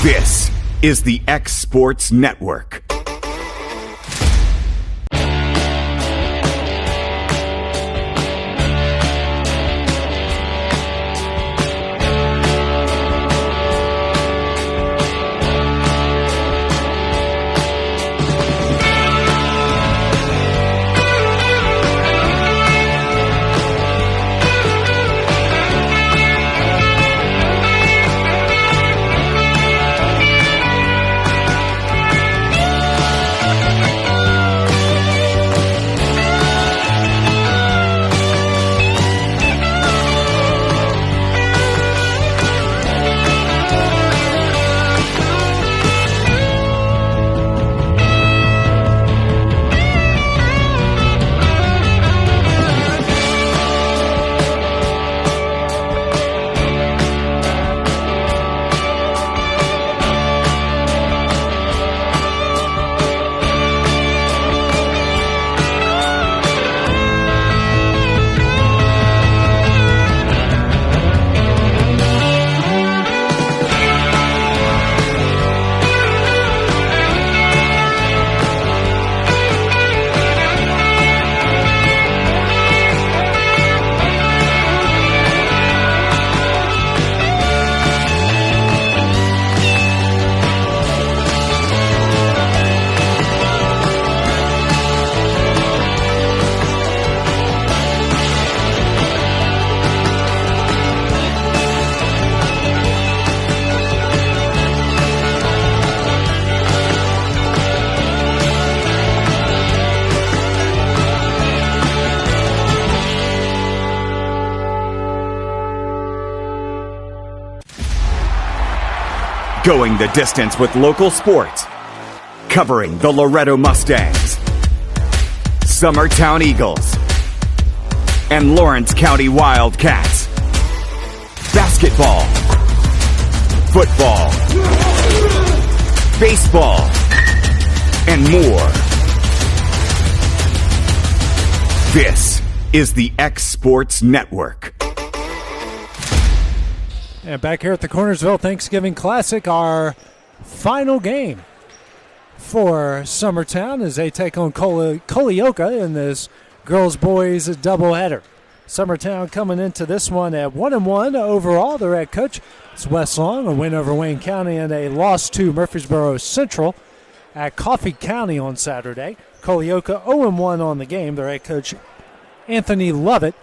This is the X Sports Network. Going the distance with local sports. Covering the Loretto Mustangs, Summertown Eagles, and Lawrence County Wildcats. Basketball, football, baseball, and more. This is the X Sports Network. And back here at the Cornersville Thanksgiving Classic, our final game for Summertown as they take on Culleoka in this girls-boys doubleheader. Summertown coming into this one at 1-1 overall. Their head coach is Wes Long, a win over Wayne County and a loss to Murfreesboro Central at Coffee County on Saturday. Culleoka 0-1 on the game. Their head coach Anthony Lovett.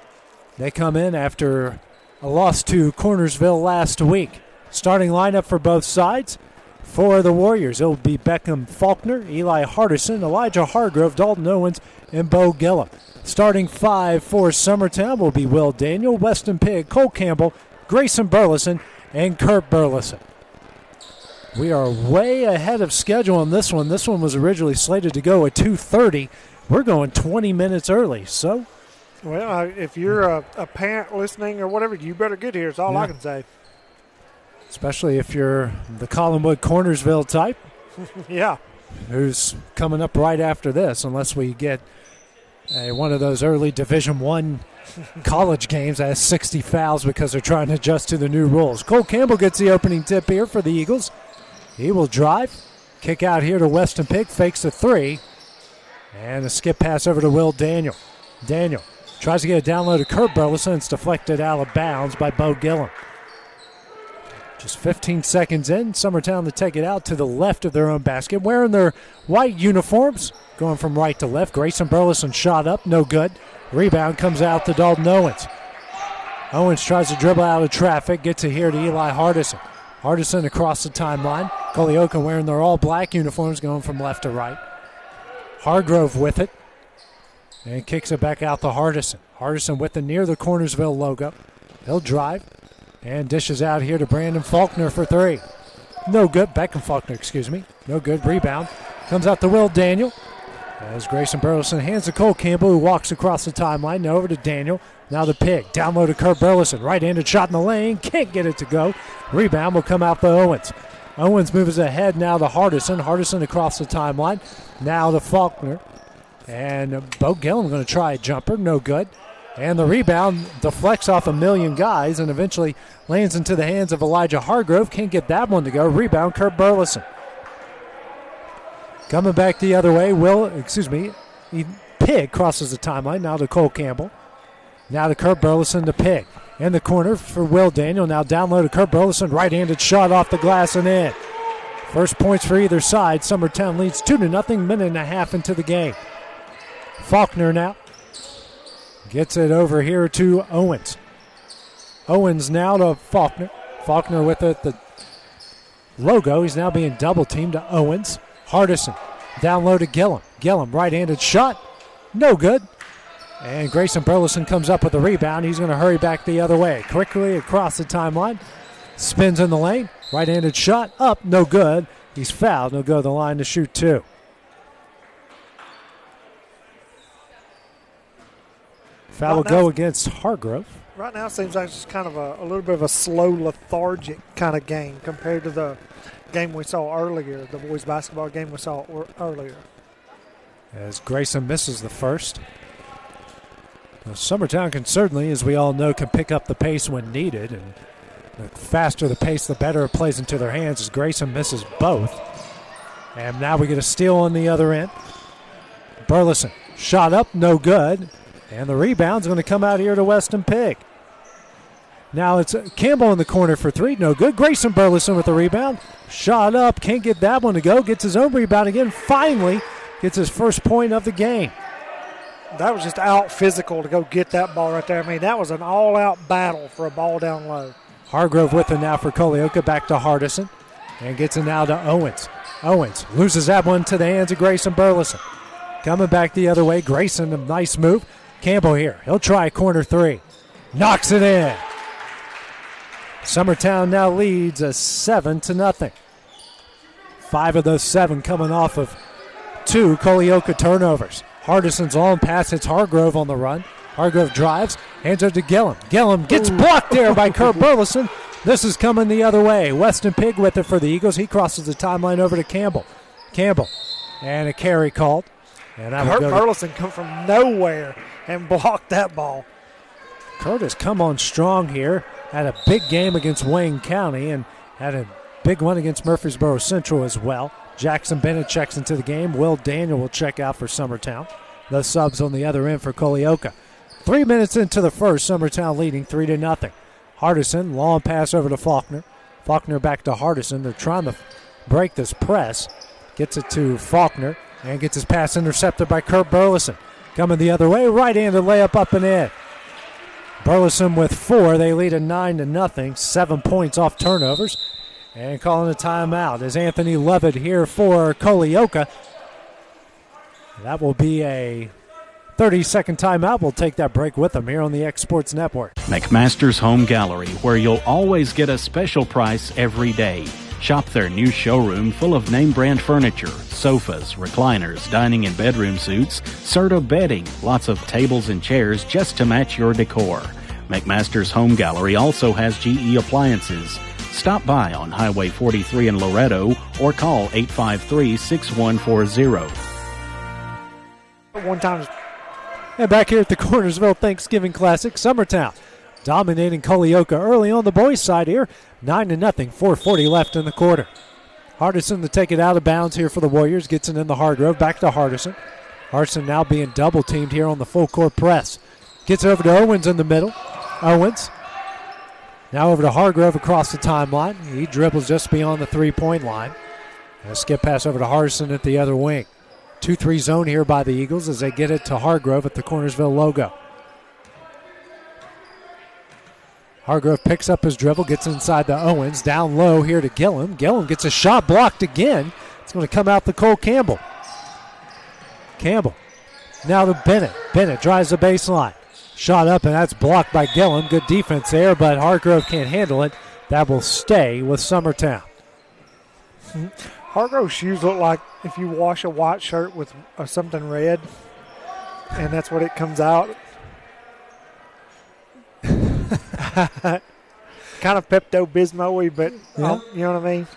They come in after a loss to Cornersville last week. Starting lineup for both sides. For the Warriors, it'll be Beckham Faulkner, Eli Hardison, Elijah Hargrove, Dalton Owens, and Bo Gillum. Starting five for Summertown will be Will Daniel, Weston Pigg, Cole Campbell, Grayson Burleson, and Kurt Burleson. We are way ahead of schedule on this one. This one was originally slated to go at 2:30. We're going 20 minutes early, so... Well, if you're a parent listening or whatever, you better get here is all I can say. Especially if you're the Collinwood Cornersville type. Yeah. Who's coming up right after this, unless we get one of those early Division I college games that has 60 fouls because they're trying to adjust to the new rules. Cole Campbell gets the opening tip here for the Eagles. He will drive, kick out here to Weston Pigg, fakes a three, and a skip pass over to Will Daniel. Daniel tries to get a down low to Kurt Burleson. It's deflected out of bounds by Bo Gillum. Just 15 seconds in, Summertown to take it out to the left of their own basket, wearing their white uniforms, going from right to left. Grayson Burleson shot up, no good. Rebound comes out to Dalton Owens. Owens tries to dribble out of traffic, gets it here to Eli Hardison. Hardison across the timeline. Culleoka wearing their all-black uniforms, going from left to right. Hargrove with it. And kicks it back out to Hardison. Hardison with it near the Cornersville logo. He'll drive and dishes out here to Brandon Faulkner for three. No good. Beckham Faulkner, excuse me. No good. Rebound. Comes out to Will Daniel. As Grayson Burleson hands to Cole Campbell, who walks across the timeline. Now over to Daniel. Now the Pig. Down low to Kurt Burleson. Right-handed shot in the lane. Can't get it to go. Rebound will come out to Owens. Owens moves ahead now to Hardison. Hardison across the timeline. Now to Faulkner. And Bo Gillum going to try a jumper. No good. And the rebound deflects off a million guys and eventually lands into the hands of Elijah Hargrove. Can't get that one to go. Rebound, Kurt Burleson. Coming back the other way, Pig crosses the timeline. Now to Cole Campbell. Now to Kurt Burleson to Pig. In the corner for Will Daniel. Now down low to Kurt Burleson. Right-handed shot off the glass and in. First points for either side. Summertown leads 2-0, minute and a half into the game. Faulkner now gets it over here to Owens. Owens now to Faulkner. Faulkner with it, the logo. He's now being double-teamed to Owens. Hardison down low to Gillum. Gillum, right-handed shot. No good. And Grayson Burleson comes up with the rebound. He's going to hurry back the other way. Quickly across the timeline. Spins in the lane. Right-handed shot. Up. No good. He's fouled. He'll go to the line to shoot two. Foul will go against Hargrove. Right now it seems like it's kind of a little bit of a slow, lethargic kind of game compared to the game we saw earlier, the boys basketball game we saw earlier. As Grayson misses the first. Now, Summertown can certainly, as we all know, can pick up the pace when needed. And the faster the pace, the better it plays into their hands as Grayson misses both. And now we get a steal on the other end. Burleson, shot up, no good. And the rebound's going to come out here to Weston Pig. Now it's Campbell in the corner for three. No good. Grayson Burleson with the rebound. Shot up. Can't get that one to go. Gets his own rebound again. Finally gets his first point of the game. That was just out physical to go get that ball right there. I mean, that was an all-out battle for a ball down low. Hargrove with it now for Culleoka. Back to Hardison. And gets it now to Owens. Owens loses that one to the hands of Grayson Burleson. Coming back the other way. Grayson, a nice move. Campbell here. He'll try a corner three. Knocks it in. Summertown now leads 7-0. 5 of those 7 coming off of 2 Culleoka turnovers. Hardison's long pass hits Hargrove on the run. Hargrove drives, hands it to Gillum. Gillum gets blocked there by Kurt Burleson. This is coming the other way. Weston Pig with it for the Eagles. He crosses the timeline over to Campbell. Campbell. And a carry called. And Kurt Burleson come from nowhere and blocked that ball. Kurt has come on strong here. Had a big game against Wayne County and had a big one against Murfreesboro Central as well. Jackson Bennett checks into the game. Will Daniel will check out for Summertown. The subs on the other end for Culleoka. 3 minutes into the first, Summertown leading 3-0. Hardison, long pass over to Faulkner. Faulkner back to Hardison. They're trying to break this press. Gets it to Faulkner and gets his pass intercepted by Kurt Burleson. Coming the other way, right-handed layup up and in. Burleson with 4. They lead at 9-0. 7 points off turnovers. And calling a timeout is Anthony Levitt here for Culleoka. That will be a 30-second timeout. We'll take that break with them here on the X Sports Network. McMaster's Home Gallery, where you'll always get a special price every day. Shop their new showroom full of name-brand furniture, sofas, recliners, dining and bedroom suites, Serta bedding, lots of tables and chairs just to match your decor. McMaster's Home Gallery also has GE appliances. Stop by on Highway 43 in Loretto or call 853-6140. One time. And back here at the Cornersville Thanksgiving Classic, Summertown dominating Culleoka early on the boys' side here. 9-0, 4:40 left in the quarter. Hardison to take it out of bounds here for the Warriors. Gets it in the Hargrove. Back to Hardison. Hardison now being double-teamed here on the full-court press. Gets it over to Owens in the middle. Owens. Now over to Hargrove across the timeline. He dribbles just beyond the three-point line. And a skip pass over to Hardison at the other wing. 2-3 zone here by the Eagles as they get it to Hargrove at the Cornersville logo. Hargrove picks up his dribble, gets inside to Owens. Down low here to Gillum. Gillum gets a shot blocked again. It's going to come out to Cole Campbell. Campbell now to Bennett. Bennett drives the baseline. Shot up, and that's blocked by Gillum. Good defense there, but Hargrove can't handle it. That will stay with Summertown. Hargrove's shoes look like if you wash a white shirt with something red, and that's what it comes out. Kind of Pepto-Bismol-y, but yeah. You know what I mean?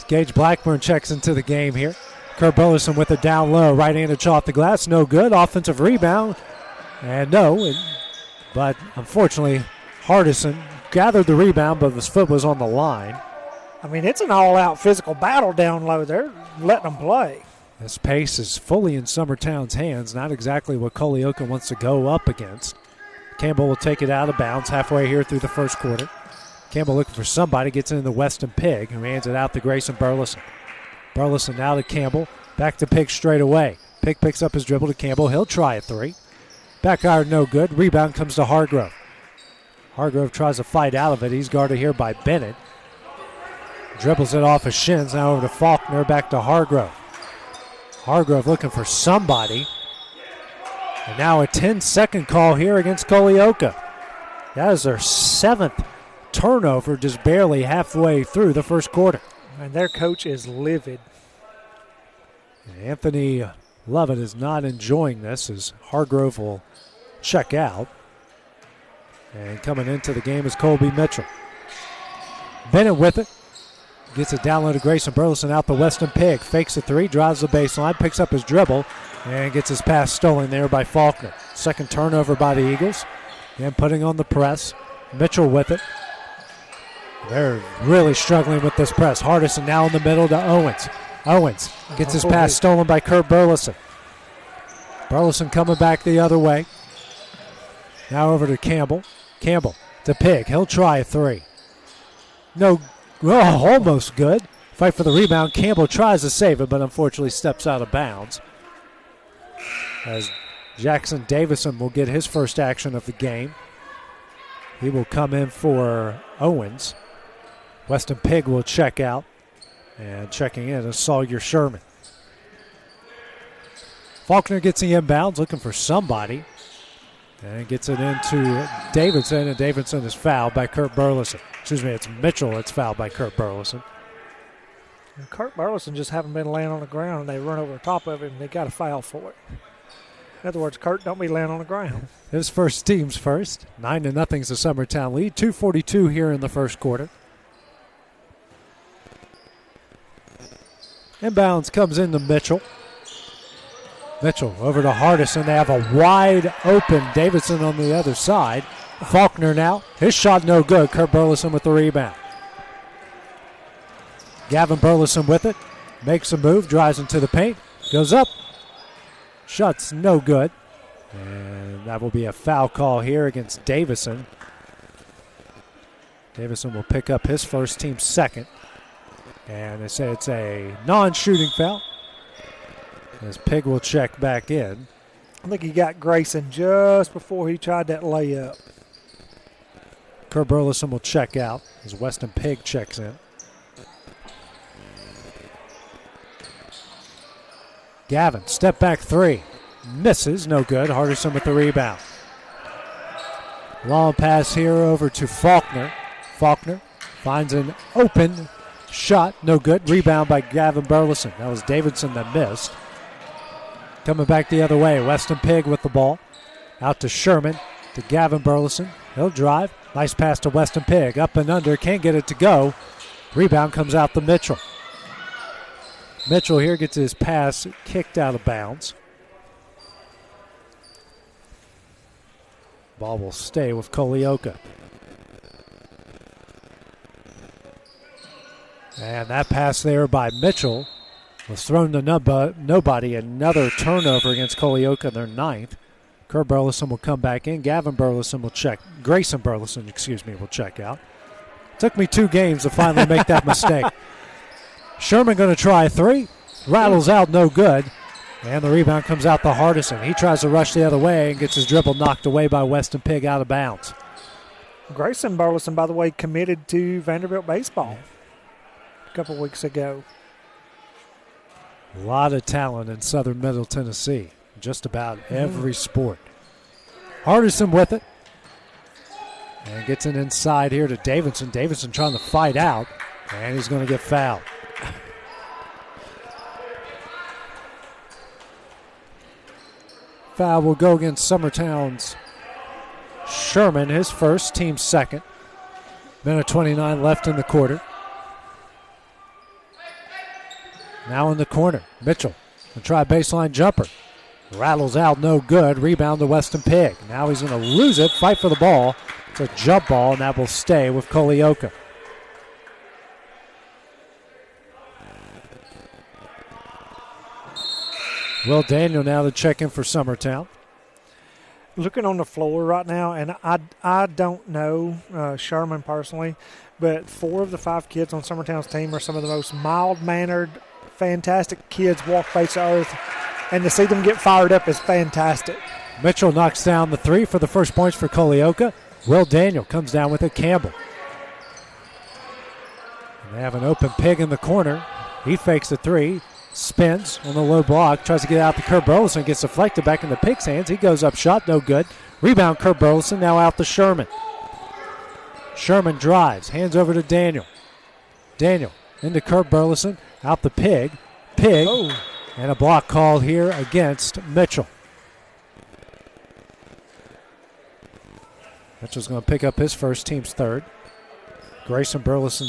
Gage Blackburn checks into the game here. Kurt Burleson with it down low. Right-handed shot off the glass. No good. Offensive rebound. And no, But unfortunately, Hardison gathered the rebound, but his foot was on the line. I mean, it's an all-out physical battle down low. They're letting them play. This pace is fully in Summertown's hands, not exactly what Culleoka wants to go up against. Campbell will take it out of bounds halfway here through the first quarter. Campbell looking for somebody, gets into Weston Pigg, who hands it out to Grayson Burleson. Burleson now to Campbell, back to Pigg straight away. Pigg picks up his dribble to Campbell. He'll try a three. Back iron, no good. Rebound comes to Hargrove. Hargrove tries to fight out of it. He's guarded here by Bennett. Dribbles it off his shins, now over to Faulkner, back to Hargrove. Hargrove looking for somebody. And now a 10-second call here against Culleoka. That is their 7th turnover, just barely halfway through the first quarter. And their coach is livid. And Anthony Lovett is not enjoying this as Hargrove will check out. And coming into the game is Colby Mitchell. Bennett with it. Gets it down low to Grayson Burleson out the Weston Pigg. Fakes a three, drives the baseline, picks up his dribble, and gets his pass stolen there by Faulkner. Second turnover by the Eagles. And putting on the press. Mitchell with it. They're really struggling with this press. Hardison now in the middle to Owens. Owens gets his pass stolen by Kurt Burleson. Burleson coming back the other way. Now over to Campbell. Campbell to Pigg. He'll try a three. No. Oh, almost good. Fight for the rebound. Campbell tries to save it, but unfortunately steps out of bounds. As Jackson Davison will get his first action of the game. He will come in for Owens. Weston Pigg will check out. And checking in is Sawyer Sherman. Faulkner gets the inbounds, looking for somebody. And gets it into Davidson, and Davidson is fouled by Kurt Burleson. Excuse me, it's Mitchell that's fouled by Kurt Burleson. And Kurt Burleson just haven't been laying on the ground, and they run over the top of him, and they got a foul for it. In other words, Kurt don't be laying on the ground. His first team's first. 9-0 is the Summertown lead. 2:42 here in the first quarter. Inbounds comes into Mitchell. Mitchell over to Hardison. They have a wide open Davidson on the other side. Faulkner now. His shot no good. Kurt Burleson with the rebound. Gavin Burleson with it. Makes a move. Drives into the paint. Goes up. Shot's no good. And that will be a foul call here against Davison. Davison will pick up his first, team's second. And they say it's a non-shooting foul. As Pigg will check back in. I think he got Grayson just before he tried that layup. Kurt Burleson will check out as Weston Pigg checks in. Gavin, step back three. Misses, no good. Hardison with the rebound. Long pass here over to Faulkner. Faulkner finds an open shot, no good. Rebound by Gavin Burleson. That was Davidson that missed. Coming back the other way, Weston Pigg with the ball. Out to Sherman, to Gavin Burleson. He'll drive. Nice pass to Weston Pigg. Up and under, can't get it to go. Rebound comes out to Mitchell. Mitchell here gets his pass kicked out of bounds. Ball will stay with Culleoka. And that pass there by Mitchell was thrown to nobody. Another turnover against Culleoka, their ninth. Kurt Burleson will come back in. Gavin Burleson will check. Grayson Burleson, will check out. Took me 2 games to finally make that mistake. Sherman going to try a three. Rattles out, no good. And the rebound comes out to Hardison. He tries to rush the other way and gets his dribble knocked away by Weston Pigg out of bounds. Grayson Burleson, by the way, committed to Vanderbilt baseball a couple weeks ago. A lot of talent in southern Middle Tennessee. Just about every sport. Hardison with it. And gets it inside here to Davidson. Davidson trying to fight out. And he's going to get fouled. Foul will go against Summertown's Sherman, his first, team's second. Minute 29 left in the quarter. Now in the corner, Mitchell will try a baseline jumper. Rattles out, no good. Rebound to Weston Pigg. Now he's going to lose it. Fight for the ball. It's a jump ball, and that will stay with Culleoka. Will Daniel now to check in for Summertown. Looking on the floor right now, and I don't know Sherman personally, but 4 of the 5 kids on Summertown's team are some of the most mild-mannered, fantastic kids walk face the earth, and to see them get fired up is fantastic. Mitchell knocks down the 3 for the first points for Culleoka. Will Daniel comes down with it. Campbell. And they have an open Pig in the corner. He fakes the 3. Spins on the low block, tries to get out to Kurt Burleson, gets deflected back in the Pig's hands. He goes up, shot, no good. Rebound, Kurt Burleson, now out to Sherman. Sherman drives, hands over to Daniel. Daniel into Kurt Burleson, out the Pig. Pig, and a block call here against Mitchell. Mitchell's going to pick up his first, team's third. Grayson Burleson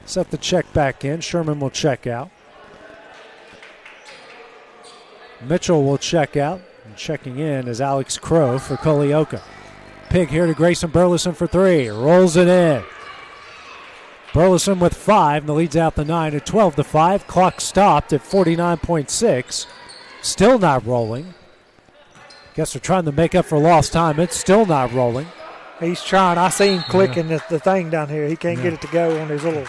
set the check back in. Sherman will check out. Mitchell will check out, and checking in is Alex Crow for Culleoka. Pig here to Grayson Burleson for 3. Rolls it in. Burleson with 5, and the lead's out the 9 at 12-5. Clock stopped at 49.6. Still not rolling. Guess they're trying to make up for lost time. It's still not rolling. He's trying. I see him clicking the thing down here. He can't get it to go on his little.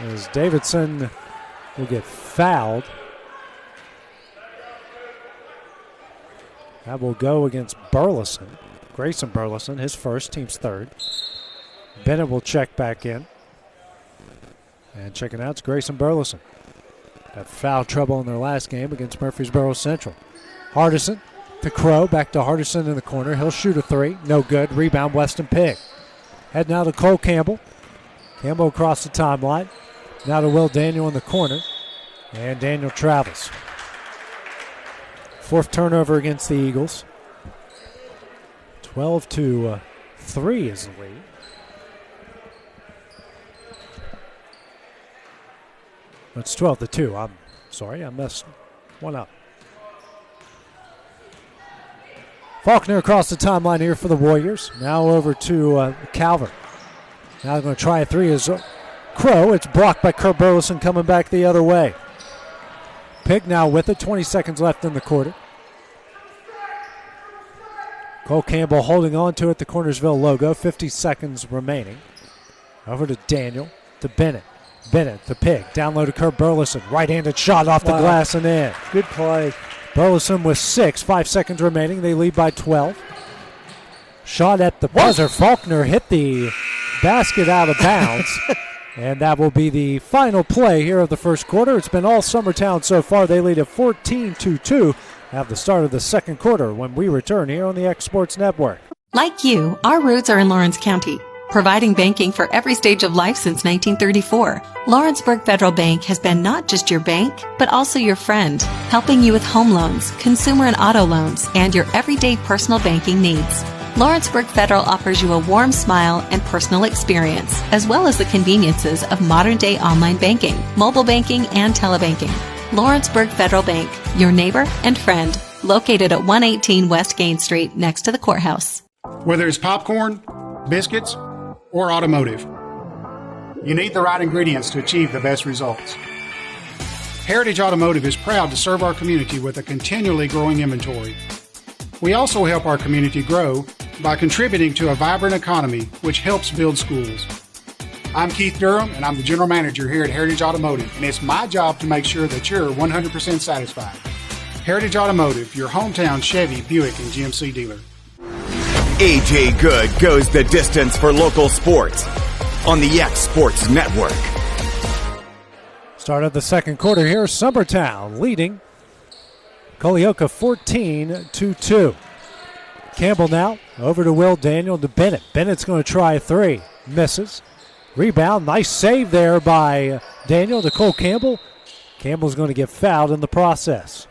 As Davidson will get fouled. That will go against Burleson. Grayson Burleson, his first, team's third. Bennett will check back in. And checking out is Grayson Burleson. Had foul trouble in their last game against Murfreesboro Central. Hardison to Crow, back to Hardison in the corner. He'll shoot a 3, no good. Rebound, Weston Pigg. Head now to Cole Campbell. Campbell across the timeline. Now to Will Daniel in the corner. And Daniel travels. 4th turnover against the Eagles. 12-3 is the lead. It's 12-2. I'm sorry, I messed one up. Faulkner across the timeline here for the Warriors. Now over to Calvert. Now they're going to try a 3 as Crow. It's blocked by Kurt Burleson coming back the other way. Pig now with it. 20 seconds left in the quarter. Cole Campbell holding on to it, the Cornersville logo. 50 seconds remaining. Over to Daniel, to Bennett. Bennett, the Pig. Down low to Kurt Burleson. Right-handed shot off the glass and in. Good play. Burleson with 6. 5 seconds remaining. They lead by 12. Shot at the buzzer. Faulkner hit the basket out of bounds. And that will be the final play here of the first quarter. It's been all Summertown so far. They lead at 14-2 at the start of the second quarter when we return here on the X Sports Network. Like you, our roots are in Lawrence County, providing banking for every stage of life since 1934. Lawrenceburg Federal Bank has been not just your bank, but also your friend, helping you with home loans, consumer and auto loans, and your everyday personal banking needs. Lawrenceburg Federal offers you a warm smile and personal experience, as well as the conveniences of modern-day online banking, mobile banking, and telebanking. Lawrenceburg Federal Bank, your neighbor and friend, located at 118 West Gain Street, next to the courthouse. Whether it's popcorn, biscuits, or automotive, you need the right ingredients to achieve the best results. Heritage Automotive is proud to serve our community with a continually growing inventory. We also help our community grow by contributing to a vibrant economy, which helps build schools. I'm Keith Durham, and I'm the General Manager here at Heritage Automotive, and it's my job to make sure that you're 100% satisfied. Heritage Automotive, your hometown Chevy, Buick, and GMC dealer. AJ Good goes the distance for local sports on the X Sports Network. Start of the second quarter here. Summertown leading Culleoka 14-2. Campbell now over to Will Daniel to Bennett. Bennett's going to try a 3. Misses. Rebound. Nice save there by Daniel to Cole Campbell. Campbell's going to get fouled in the process.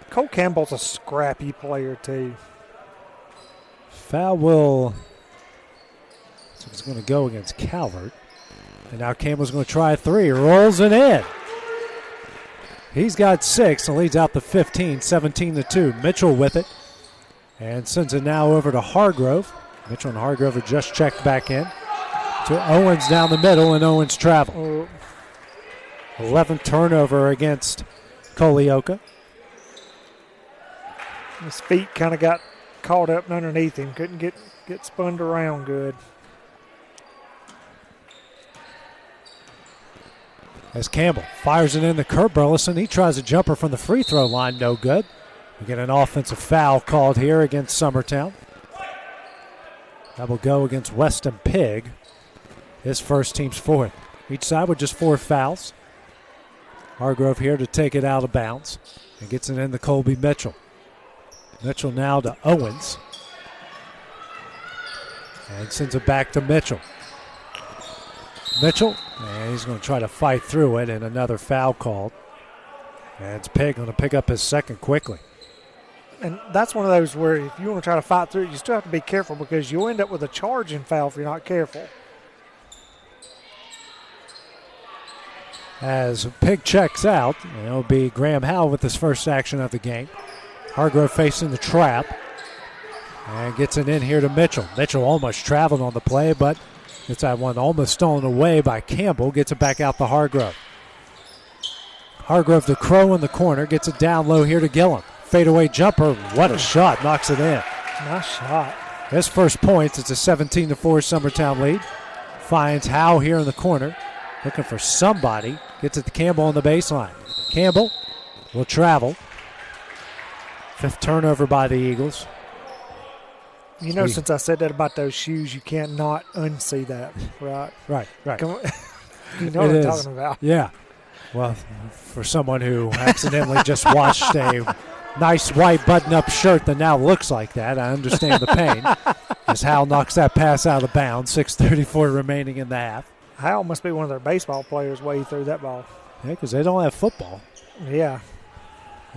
Cole Campbell's a scrappy player, too. Foul will. So it's going to go against Calvert. And now Campbell's going to try a 3. Rolls it in. He's got 6 and leads out the 15, 17-2. Mitchell with it and sends it now over to Hargrove. Mitchell and Hargrove are just checked back in. To Owens down the middle, and Owens travel. 11th turnover against Culleoka. His feet kind of got caught up underneath him. Couldn't get spun around good. As Campbell fires it in to Kurt Burleson. He tries a jumper from the free throw line, no good. We get an offensive foul called here against Summertown. That will go against Weston Pig. His first, team's fourth. Each side with just 4 fouls. Hargrove here to take it out of bounds and gets it in to Colby Mitchell. Mitchell now to Owens. And sends it back to Mitchell. Mitchell, and he's going to try to fight through it, and another foul called. And it's Pig going to pick up his second quickly. And that's one of those where if you want to try to fight through it, you still have to be careful because you'll end up with a charging foul if you're not careful. As Pig checks out, it'll be Graham Howell with his first action of the game. Hargrove facing the trap and gets it in here to Mitchell. Mitchell almost traveled on the play, but it's that one almost stolen away by Campbell. Gets it back out to Hargrove. Hargrove to Crow in the corner. Gets it down low here to Gillum. Fadeaway jumper. What a shot. Knocks it in. Nice shot. His first points. It's a 17-4 Summertown lead. Finds Howe here in the corner. Looking for somebody. Gets it to Campbell on the baseline. Campbell will travel. 5th turnover by the Eagles. You know, since I said that about those shoes, you can't not unsee that, right? Right. Come on. You know what I'm talking about. Yeah. Well, for someone who accidentally just washed a nice white button-up shirt that now looks like that, I understand the pain. As Howell knocks that pass out of bounds, 6:34 remaining in the half. Howell must be one of their baseball players way through that ball. Yeah, because they don't have football. Yeah.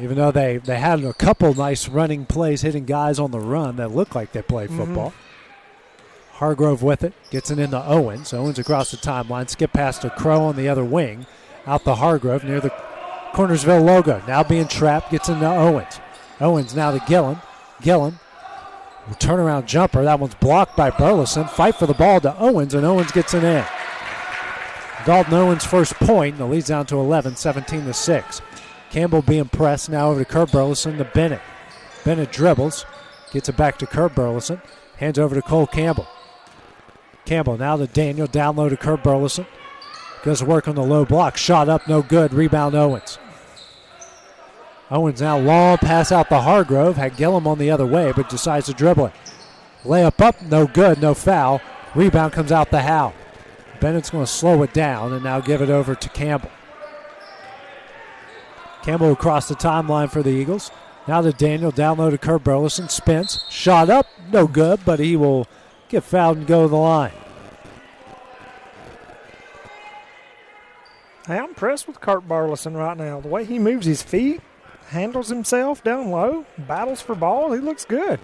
Even though they had a couple nice running plays hitting guys on the run that looked like they played football. Hargrove with it. Gets it into Owens. Owens across the timeline. Skip past to Crow on the other wing. Out to Hargrove near the Cornersville logo. Now being trapped. Gets into Owens. Owens now to Gillum. Gillum. Turnaround jumper. That one's blocked by Burleson. Fight for the ball to Owens, and Owens gets it in. Dalton Owens' first point, and the lead's down to 11, 17-6. Campbell being pressed now over to Kurt Burleson to Bennett. Bennett dribbles, gets it back to Kurt Burleson, hands over to Cole Campbell. Campbell now to Daniel, down low to Kurt Burleson. Goes to work on the low block, shot up, no good, rebound Owens. Owens now long pass out to Hargrove, had Gillum on the other way, but decides to dribble it. Layup up, no good, no foul. Rebound comes out to Howe. Bennett's going to slow it down and now give it over to Campbell. Campbell across the timeline for the Eagles. Now to Daniel, down low to Kurt Burleson. Spins, shot up, no good, but he will get fouled and go to the line. Hey, I'm impressed with Kurt Burleson right now. The way he moves his feet, handles himself down low, battles for ball, he looks good.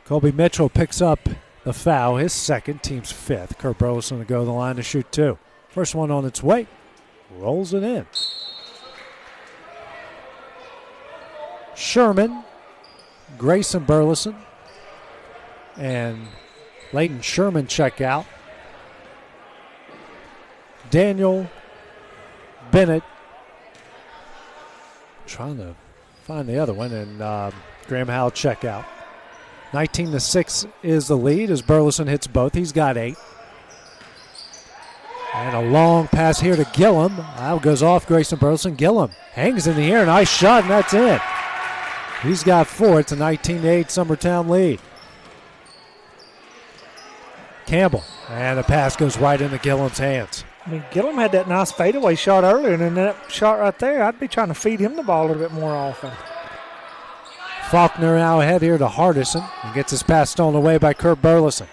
Colby Mitchell picks up the foul, his second, team's 5th. Kurt Burleson to go to the line to shoot 2. First one on its way, rolls it in. Sherman, Grayson Burleson, and Leighton Sherman check out. Daniel, Bennett, trying to find the other one, and Graham Howell check out. 19-6 is the lead as Burleson hits both. He's got 8. And a long pass here to Gillum. That goes off Grayson Burleson. Gillum hangs in the air. Nice shot, and that's it. He's got 4. It's a 19-8 Summertown lead. Campbell, and the pass goes right into Gillum's hands. I mean, Gillum had that nice fadeaway shot earlier, and then that shot right there, I'd be trying to feed him the ball a little bit more often. Faulkner now ahead here to Hardison and gets his pass stolen away by Kurt Burleson.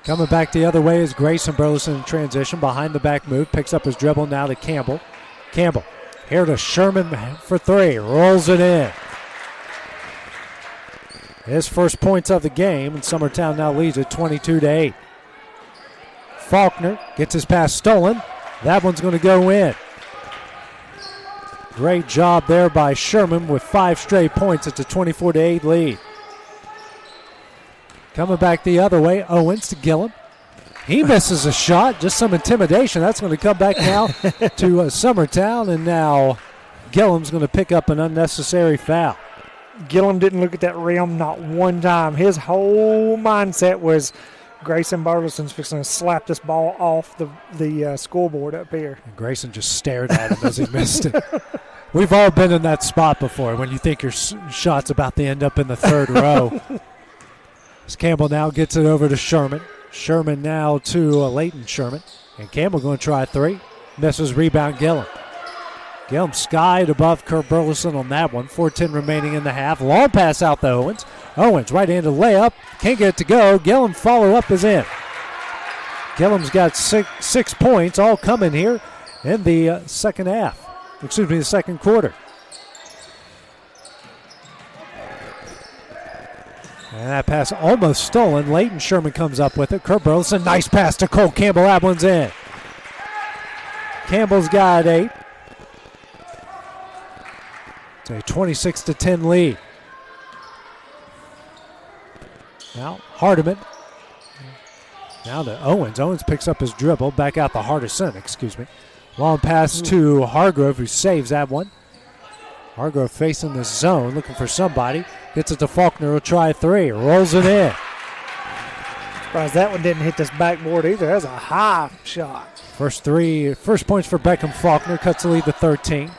Coming back the other way is Grayson Burleson in transition. Behind the back move, picks up his dribble now to Campbell. Campbell here to Sherman for 3, rolls it in. His first points of the game, and Summertown now leads it 22-8. Faulkner gets his pass stolen. That one's going to go in. Great job there by Sherman with 5 straight points. It's a 24-8 lead. Coming back the other way, Owens to Gillum. He misses a shot, just some intimidation. That's going to come back now to Summertown, and now Gillum's going to pick up an unnecessary foul. Gillum didn't look at that rim not one time. His whole mindset was Grayson Burleson's fixing to slap this ball off the scoreboard up here. And Grayson just stared at him as he missed it. We've all been in that spot before when you think your shot's about to end up in the third row. As Campbell now gets it over to Sherman. Sherman now to Leighton Sherman. And Campbell going to try 3. Misses, rebound Gillum. Gillum skied above Kurt Burleson on that one. 4:10 remaining in the half. Long pass out to Owens. Owens right-handed layup. Can't get it to go. Gillum follow-up is in. Gillum's got six points all coming here in the second half. Excuse me, the second quarter. And that pass almost stolen. Leighton Sherman comes up with it. Kurt Burleson, nice pass to Cole Campbell. That one's in. Campbell's got 8. It's a 26-10 lead. Now Hardiman. Now to Owens. Owens picks up his dribble. Back out to Hardison, excuse me. Long pass to Hargrove, who saves that one. Hargrove facing the zone, looking for somebody. Gets it to Faulkner, will try 3. Rolls it in. Surprised that one didn't hit this backboard either. That was a high shot. First points for Beckham Faulkner. Cuts the lead to 13.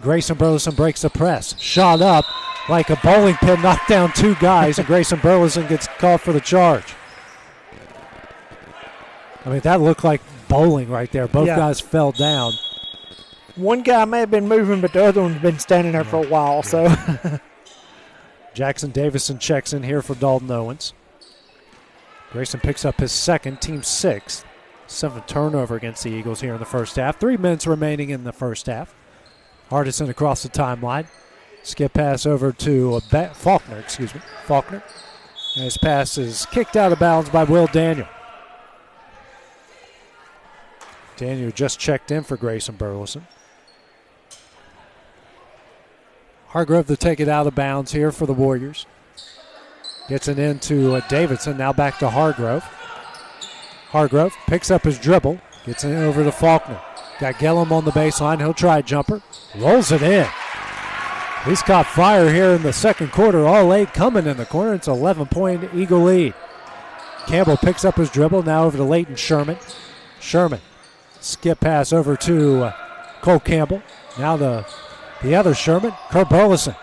Grayson Burleson breaks the press. Shot up like a bowling pin. Knocked down 2 guys, and Grayson Burleson gets called for the charge. I mean, that looked like bowling right there. Both guys fell down. One guy may have been moving, but the other one's been standing there for a while. So Jackson Davison checks in here for Dalton Owens. Grayson picks up his second, team 6th. 7th turnover against the Eagles here in the first half. 3 minutes remaining in the first half. Hardison across the timeline. Skip pass over to Faulkner, Faulkner. And his pass is kicked out of bounds by Will Daniel. Daniel just checked in for Grayson Burleson. Hargrove to take it out of bounds here for the Warriors. Gets it into Davidson, now back to Hargrove. Hargrove picks up his dribble, gets it over to Faulkner. Got Gillum on the baseline, he'll try a jumper. Rolls it in. He's caught fire here in the second quarter. All 8 coming in the corner. It's an 11-point Eagle lead. Campbell picks up his dribble, now over to Leighton Sherman. Sherman, skip pass over to Cole Campbell. Now the other Sherman, Kurt Burleson.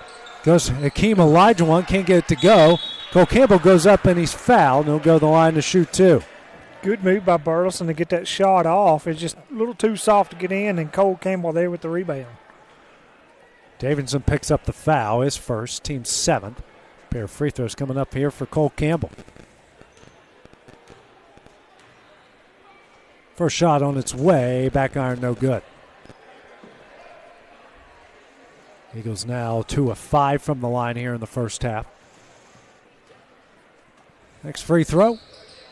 Goes Hakeem Olajuwon, can't get it to go. Cole Campbell goes up and he's fouled. He'll go to the line to shoot 2. Good move by Burleson to get that shot off. It's just a little too soft to get in, and Cole Campbell there with the rebound. Davidson picks up the foul, his first, team 7th. Pair of free throws coming up here for Cole Campbell. First shot on its way, back iron no good. Eagles now 2 of 5 from the line here in the first half. Next free throw,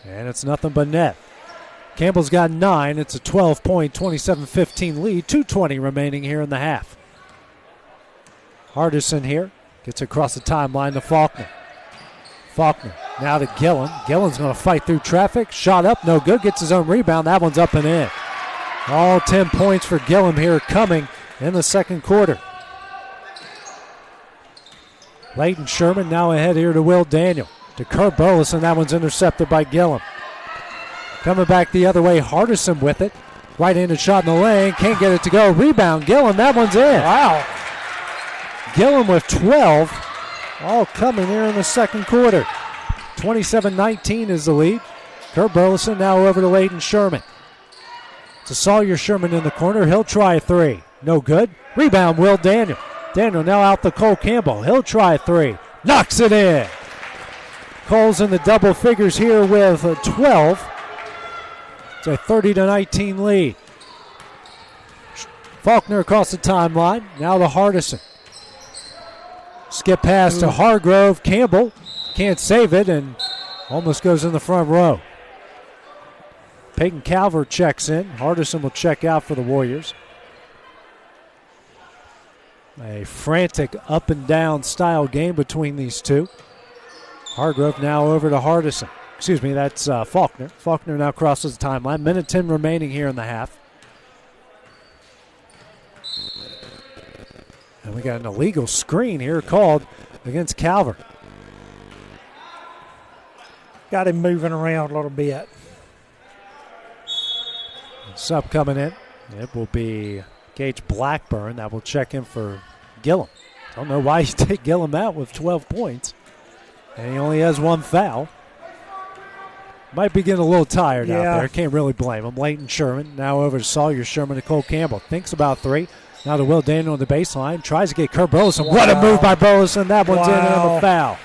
and it's nothing but net. Campbell's got 9. It's a 12-point, 27-15 lead. 2:20 remaining here in the half. Hardison here. Gets across the timeline to Faulkner. Faulkner now to Gillum. Gillum's going to fight through traffic. Shot up, no good. Gets his own rebound. That one's up and in. All 10 points for Gillum here coming in the second quarter. Leighton Sherman now ahead here to Will Daniel. To Kurt Burleson. That one's intercepted by Gillum. Coming back the other way, Hardison with it. Right-handed shot in the lane. Can't get it to go. Rebound, Gillum. That one's in. Wow. Gillum with 12. All coming here in the second quarter. 27-19 is the lead. Kurt Burleson now over to Leighton Sherman. To Sawyer Sherman in the corner. He'll try a 3. No good. Rebound, Will Daniel. Daniel now out to Cole Campbell. He'll try a 3. Knocks it in. Cole's in the double figures here with 12. It's a 30-19 lead. Faulkner across the timeline. Now to Hardison. Skip pass to Hargrove. Campbell can't save it and almost goes in the front row. Peyton Calvert checks in. Hardison will check out for the Warriors. A frantic up and down style game between these two. Hargrove now over to Hardison. Excuse me, that's Faulkner. Faulkner now crosses the timeline. Minute 10 remaining here in the half. And we got an illegal screen here called against Calvert. Got him moving around a little bit. Sub coming in. It will be Gage Blackburn that will check in for Gillum. Don't know why you take Gillum out with 12 points. And he only has one foul. Might be getting a little tired out there. Can't really blame him. Leighton Sherman now over to Sawyer Sherman to Cole Campbell. Thinks about three. Now to Will Daniel on the baseline. Tries to get Kurt Burleson. Wow. What a move by Burleson. That one's in and a foul.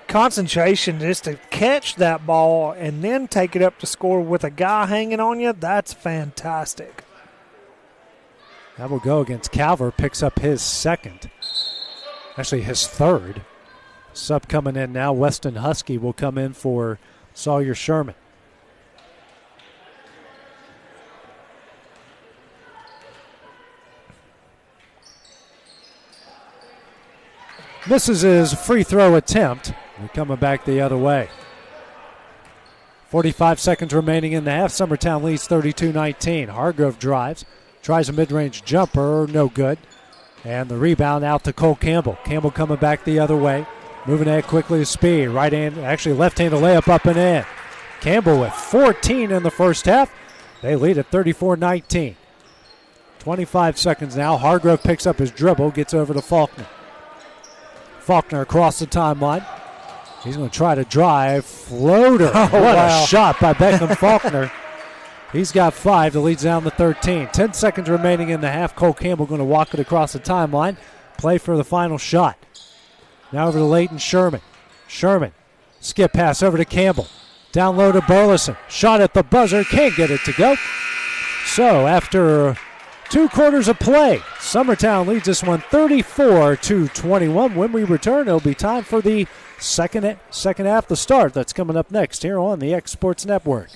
Concentration just to catch that ball and then take it up to score with a guy hanging on you, that's fantastic. That will go against Calvert. Picks up his second. Actually, his third. Sub coming in now. Weston Husky will come in for Sawyer Sherman. Misses his free throw attempt. We're coming back the other way. 45 seconds remaining in the half. Summertown leads 32-19. Hargrove drives. Tries a mid-range jumper. No good. And the rebound out to Cole Campbell. Campbell coming back the other way. Moving ahead quickly to speed. Right hand, actually left-handed layup up and in. Campbell with 14 in the first half. They lead at 34-19. 25 seconds now. Hargrove picks up his dribble. Gets over to Faulkner. Faulkner across the timeline. He's going to try to drive. Floater. What a shot by Beckham Faulkner. He's got 5. The lead's down to 13. 10 seconds remaining in the half. Cole Campbell going to walk it across the timeline. Play for the final shot. Now over to Leighton Sherman. Sherman. Skip pass over to Campbell. Down low to Burleson. Shot at the buzzer. Can't get it to go. So after 2 quarters of play, Summertown leads this one 34-21. When we return, it'll be time for the second half to start. That's coming up next here on the X Sports Network.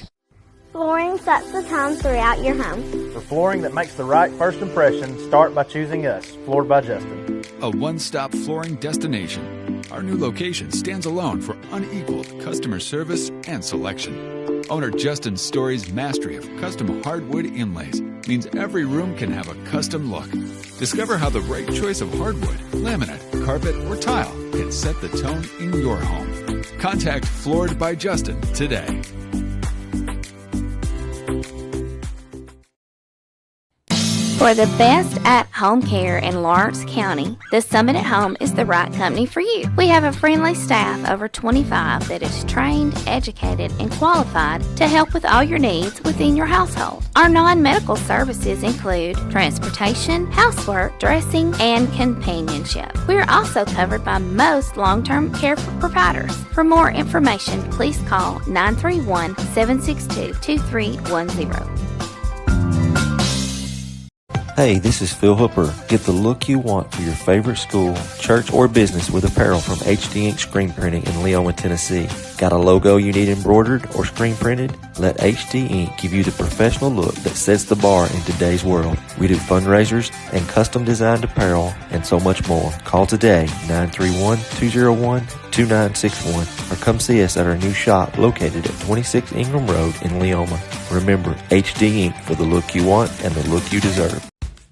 Flooring sets the tone throughout your home. For flooring that makes the right first impression, start by choosing us, Floored by Justin. A one-stop flooring destination. Our new location stands alone for unequaled customer service and selection. Owner Justin Story's mastery of custom hardwood inlays means every room can have a custom look. Discover how the right choice of hardwood, laminate, carpet, or tile can set the tone in your home. Contact Floored by Justin today. For the best at-home care in Lawrence County, the Summit at Home is the right company for you. We have a friendly staff over 25 that is trained, educated, and qualified to help with all your needs within your household. Our non-medical services include transportation, housework, dressing, and companionship. We are also covered by most long-term care providers. For more information, please call 931-762-2310. Hey, this is Phil Hooper. Get the look you want for your favorite school, church, or business with apparel from HD Ink Screen Printing in Leoma, Tennessee. Got a logo you need embroidered or screen printed? Let HD Ink give you the professional look that sets the bar in today's world. We do fundraisers and custom designed apparel and so much more. Call today, 931-201-2961, or come see us at our new shop located at 26 Ingram Road in Leoma. Remember, HD Ink for the look you want and the look you deserve.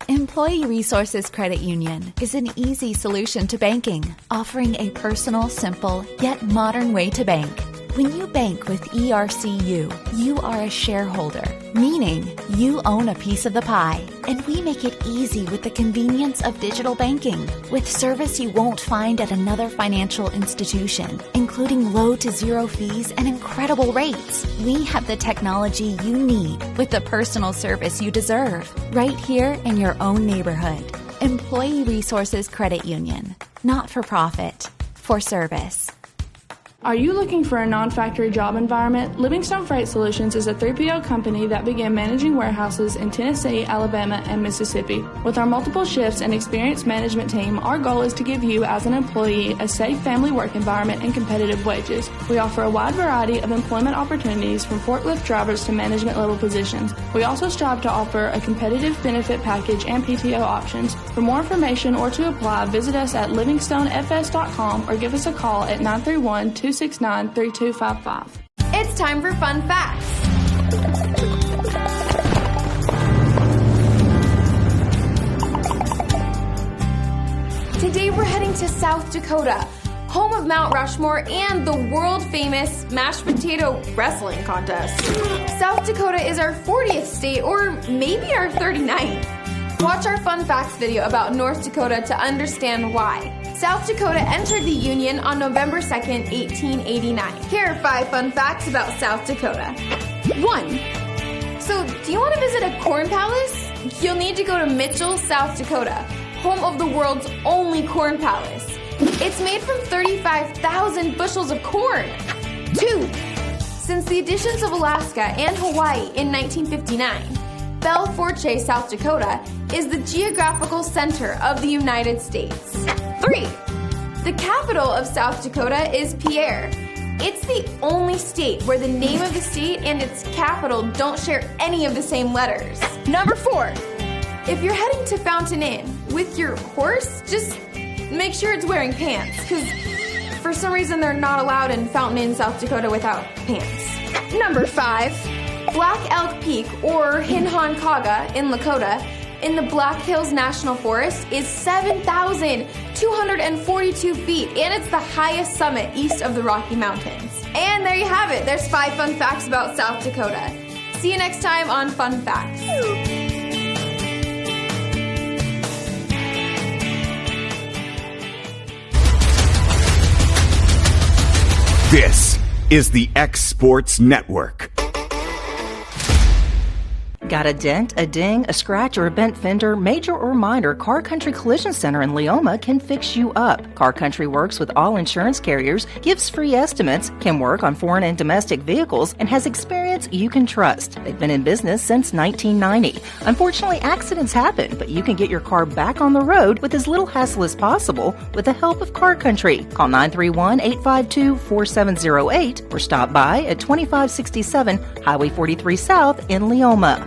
Employee Resources Credit Union is an easy solution to banking, offering a personal, simple, yet modern way to bank. When you bank with ERCU, you are a shareholder, meaning you own a piece of the pie, and we make it easy with the convenience of digital banking, with service you won't find at another financial institution, including low to zero fees and incredible rates. We have the technology you need with the personal service you deserve, right here in your own neighborhood. Employee Resources Credit Union, not for profit, for service. Are you looking for a non-factory job environment? Livingstone Freight Solutions is a 3PL company that began managing warehouses in Tennessee, Alabama, and Mississippi. With our multiple shifts and experienced management team, our goal is to give you, as an employee, a safe family work environment and competitive wages. We offer a wide variety of employment opportunities from forklift drivers to management level positions. We also strive to offer a competitive benefit package and PTO options. For more information or to apply, visit us at livingstonefs.com or give us a call at 931-269-3255. It's time for Fun Facts. Today we're heading to South Dakota, home of Mount Rushmore and the world-famous mashed potato wrestling contest. South Dakota is our 40th state, or maybe our 39th. Watch our Fun Facts video about North Dakota to understand why. South Dakota entered the Union on November 2nd, 1889. Here are 5 fun facts about South Dakota. 1. So, do you want to visit a corn palace? You'll need to go to Mitchell, South Dakota, home of the world's only corn palace. It's made from 35,000 bushels of corn. 2. Since the additions of Alaska and Hawaii in 1959, Belforche, South Dakota, is the geographical center of the United States. 3. The capital of South Dakota is Pierre. It's the only state where the name of the state and its capital don't share any of the same letters. Number 4. If you're heading to Fountain Inn with your horse, just make sure it's wearing pants, because for some reason they're not allowed in Fountain Inn, South Dakota without pants. Number 5. Black Elk Peak, or Hinhankaga in Lakota, in the Black Hills National Forest is 7,242 feet, and it's the highest summit east of the Rocky Mountains. And there you have it. There's 5 fun facts about South Dakota. See you next time on Fun Facts. This is the X Sports Network. Got a dent, a ding, a scratch, or a bent fender? Major or minor, Car Country Collision Center in Leoma can fix you up. Car Country works with all insurance carriers, gives free estimates, can work on foreign and domestic vehicles, and has experience you can trust. They've been in business since 1990. Unfortunately, accidents happen, but you can get your car back on the road with as little hassle as possible with the help of Car Country. Call 931-852-4708 or stop by at 2567 Highway 43 South in Leoma.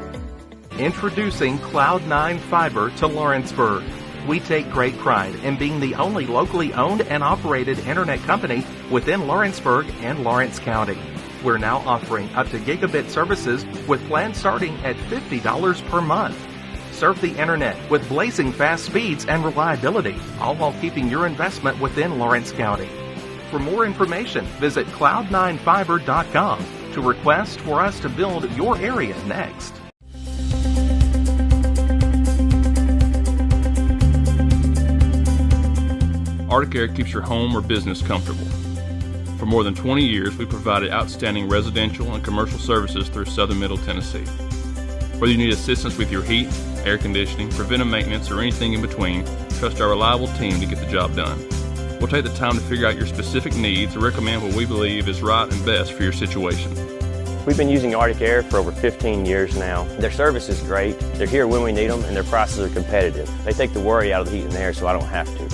Introducing Cloud9 Fiber to Lawrenceburg. We take great pride in being the only locally owned and operated internet company within Lawrenceburg and Lawrence County. We're now offering up to gigabit services with plans starting at $50 per month. Serve the internet with blazing fast speeds and reliability, all while keeping your investment within Lawrence County. For more information, visit cloud9fiber.com to request for us to build your area next. ArcticAir keeps your home or business comfortable. For more than 20 years, we provided outstanding residential and commercial services through southern Middle Tennessee. Whether you need assistance with your heat, air conditioning, preventive maintenance, or anything in between, trust our reliable team to get the job done. We'll take the time to figure out your specific needs and recommend what we believe is right and best for your situation. We've been using ArcticAir for over 15 years now. Their service is great, they're here when we need them, and their prices are competitive. They take the worry out of the heat and air so I don't have to.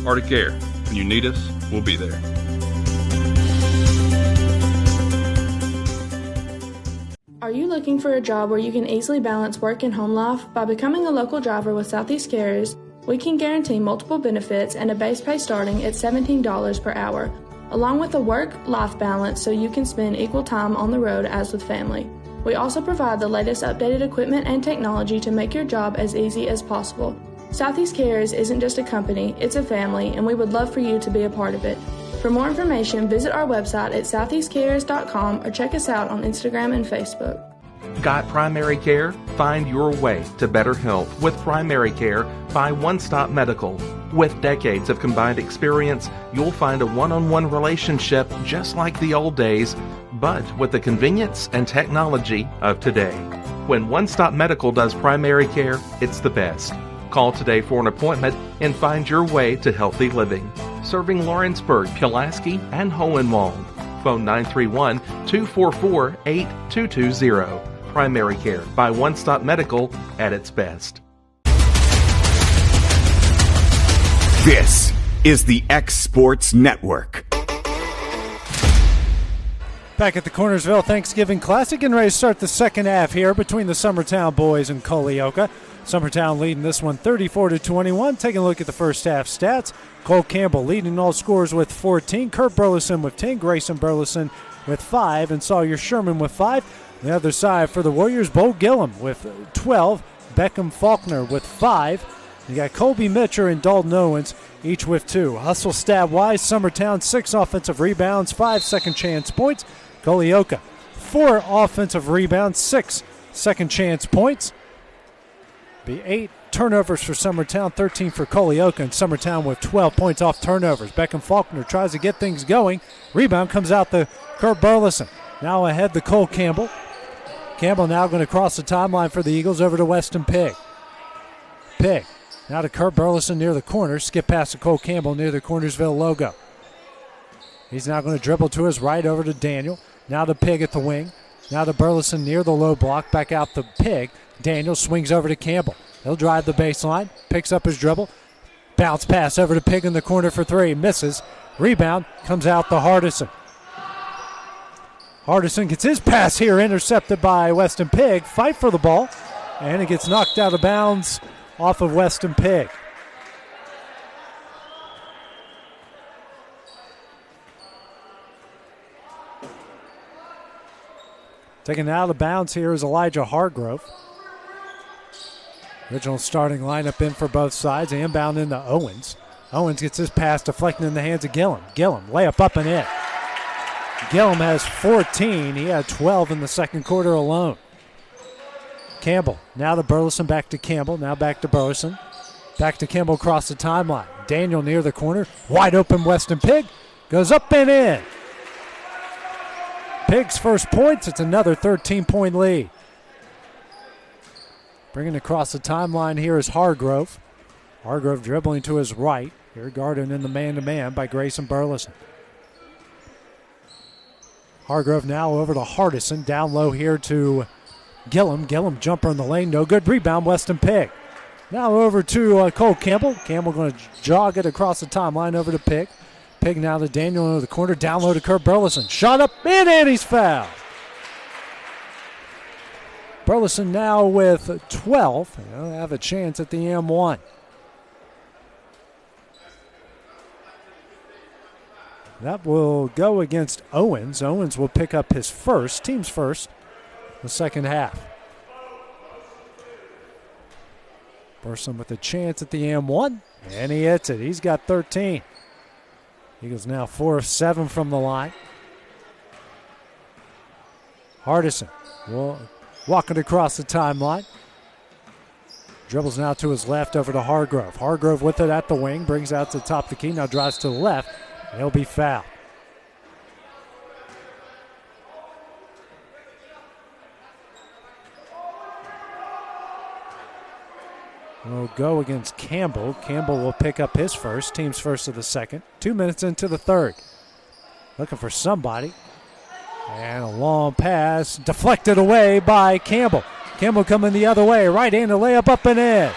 ArcticAir. When you need us, we'll be there. Are you looking for a job where you can easily balance work and home life? By becoming a local driver with Southeast Carriers, we can guarantee multiple benefits and a base pay starting at $17 per hour, along with a work-life balance so you can spend equal time on the road as with family. We also provide the latest updated equipment and technology to make your job as easy as possible. Southeast Carriers isn't just a company, it's a family, and we would love for you to be a part of it. For more information, visit our website at southeastcarriers.com or check us out on Instagram and Facebook. Got primary care? Find your way to better health with primary care by One Stop Medical. With decades of combined experience, you'll find a one-on-one relationship just like the old days, but with the convenience and technology of today. When One Stop Medical does primary care, it's the best. Call today for an appointment and find your way to healthy living. serving Lawrenceburg, Pulaski, and Hohenwald. Phone 931-244-8220. Primary care by One Stop Medical at its best. This is the X Sports Network. Back at the Cornersville Thanksgiving Classic, and ready to start the second half here between the Summertown boys and Culleoka. Summertown leading this one 34-21. Taking a look at the first half stats. Cole Campbell leading all scorers with 14. Kurt Burleson with 10. Grayson Burleson with 5. And Sawyer Sherman with 5. On the other side for the Warriors, Bo Gillum with 12. Beckham Faulkner with 5. You got Colby Mitcher and Dalton Owens, each with 2. Hustle stat-wise, Summertown 6 offensive rebounds, 5 second-chance points. Culleoka 4 offensive rebounds, 6 second-chance points. Be 8 turnovers for Summertown, 13 for Culleoka, and Summertown with 12 points off turnovers. Beckham Faulkner tries to get things going. Rebound comes out to Kurt Burleson. Now ahead to Cole Campbell. Campbell now going to cross the timeline for the Eagles over to Weston Pigg. Pigg. Now to Kurt Burleson near the corner. Skip past to Cole Campbell near the Cornersville logo. He's now going to dribble to his right over to Daniel. Now to Pigg at the wing. Now to Burleson near the low block. Back out to Pigg. Daniel swings over to Campbell. He'll drive the baseline. Picks up his dribble. Bounce pass over to Pigg in the corner for 3. Misses. Rebound comes out to Hardison. Hardison gets his pass here intercepted by Weston Pigg. Fight for the ball. And it gets knocked out of bounds off of Weston Pigg. Taken out of bounds here is Elijah Hargrove. Original starting lineup in for both sides. Inbound into Owens. Owens gets his pass deflecting in the hands of Gillum. Gillum, layup up and in. Gillum has 14. He had 12 in the second quarter alone. Campbell, now to Burleson, back to Campbell, now back to Burleson. Back to Campbell across the timeline. Daniel near the corner. Wide open Weston Pigg. Goes up and in. Pigg's first points. It's another 13-point lead. Bringing across the timeline here is Hargrove. Hargrove dribbling to his right. Here guarded in the man-to-man by Grayson Burleson. Hargrove now over to Hardison. Down low here to Gillum. Gillum jumper in the lane. No good. Rebound Weston Pigg. Now over to Cole Campbell. Campbell going to jog it across the timeline over to Pigg. Pigg now to Daniel into the corner. Down low to Kurt Burleson. Shot up in and he's fouled. Burleson now with 12. He'll have a chance at the M1. That will go against Owens. Owens will pick up his first, team's first, the second half. Burleson with a chance at the M1, and he hits it. He's got 13. Eagles now 4 of 7 from the line. Hardison walking across the timeline. Dribbles now to his left over to Hargrove. Hargrove with it at the wing, brings out to the top of the key, now drives to the left. He'll be fouled. We'll go against Campbell. Campbell will pick up his first, team's first of the second. 2 minutes into the third. Looking for somebody. And a long pass deflected away by Campbell. Campbell coming the other way. Right-handed layup up and in.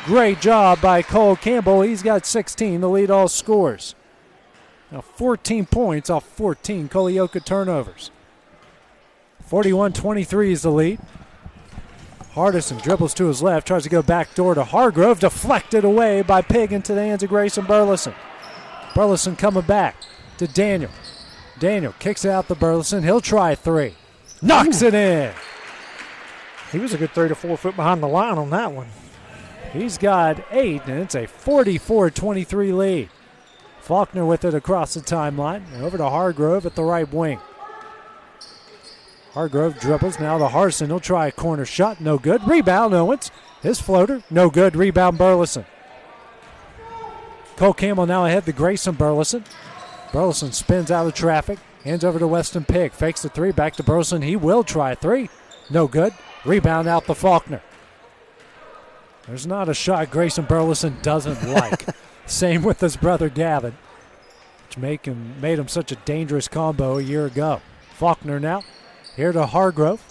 Great job by Cole Campbell. He's got 16 to lead all scores. Now 14 points off 14 Culleoka turnovers. 41-23 is the lead. Hardison dribbles to his left, tries to go back door to Hargrove, deflected away by Pigg into the hands of Grayson Burleson. Burleson coming back to Daniel. Daniel kicks it out to Burleson. He'll try 3. Knocks it in. He was a good 3 to 4 foot behind the line on that one. He's got 8, and it's a 44-23 lead. Faulkner with it across the timeline. And over to Hargrove at the right wing. Hargrove dribbles now to Hardison. He'll try a corner shot. No good. Rebound Owens. His floater. No good. Rebound Burleson. Cole Campbell now ahead to Grayson Burleson. Burleson spins out of traffic. Hands over to Weston Pigg. Fakes the 3. Back to Burleson. He will try 3. No good. Rebound out to Faulkner. There's not a shot Grayson Burleson doesn't like. Same with his brother Gavin, which made him such a dangerous combo a year ago. Faulkner now here to Hargrove.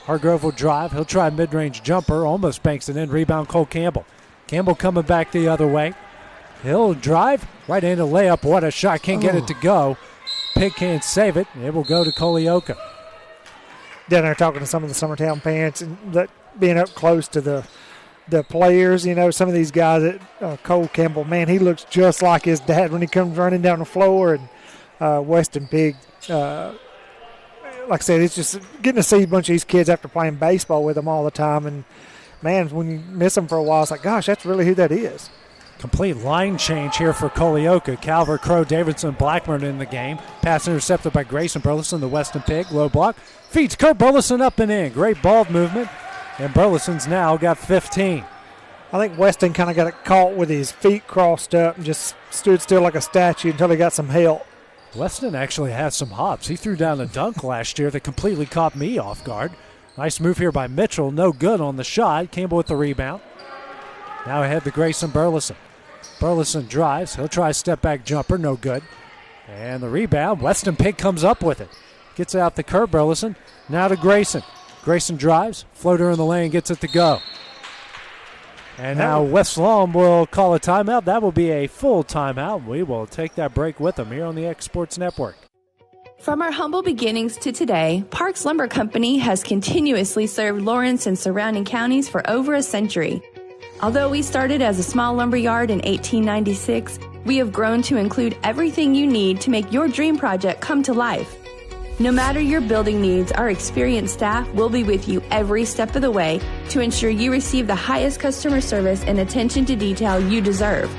Hargrove will drive. He'll try a mid-range jumper. Almost banks it in. Rebound Cole Campbell. Campbell coming back the other way. He'll drive. Right-handed layup. What a shot. Can't get it to go. Pig can't save it. It will go to Culleoka. Down there talking to some of the Summertown parents and being up close to the players. You know, some of these guys, Cole Campbell, man, he looks just like his dad when he comes running down the floor. And Weston Pig, like I said, it's just getting to see a bunch of these kids after playing baseball with them all the time. And, man, when you miss them for a while, it's like, gosh, that's really who that is. Complete line change here for Culleoka. Calvert, Crow, Davidson, Blackburn in the game. Pass intercepted by Grayson Burleson, the Weston Pig. Low block. Feeds Kurt Burleson up and in. Great ball movement. And Burleson's now got 15. I think Weston kind of got caught with his feet crossed up and just stood still like a statue until he got some help. Weston actually has some hops. He threw down a dunk last year that completely caught me off guard. Nice move here by Mitchell. No good on the shot. Campbell with the rebound. Now ahead to Grayson Burleson. Burleson drives. He'll try a step-back jumper. No good. And the rebound. Weston Pig comes up with it. Gets out to Kurt Burleson. Now to Grayson. Grayson drives. Floater in the lane. Gets it to go. And now West Lom will call a timeout. That will be a full timeout. We will take that break with them here on the X Sports Network. From our humble beginnings to today, Parks Lumber Company has continuously served Lawrence and surrounding counties for over a century. Although we started as a small lumber yard in 1896, we have grown to include everything you need to make your dream project come to life. No matter your building needs, our experienced staff will be with you every step of the way to ensure you receive the highest customer service and attention to detail you deserve.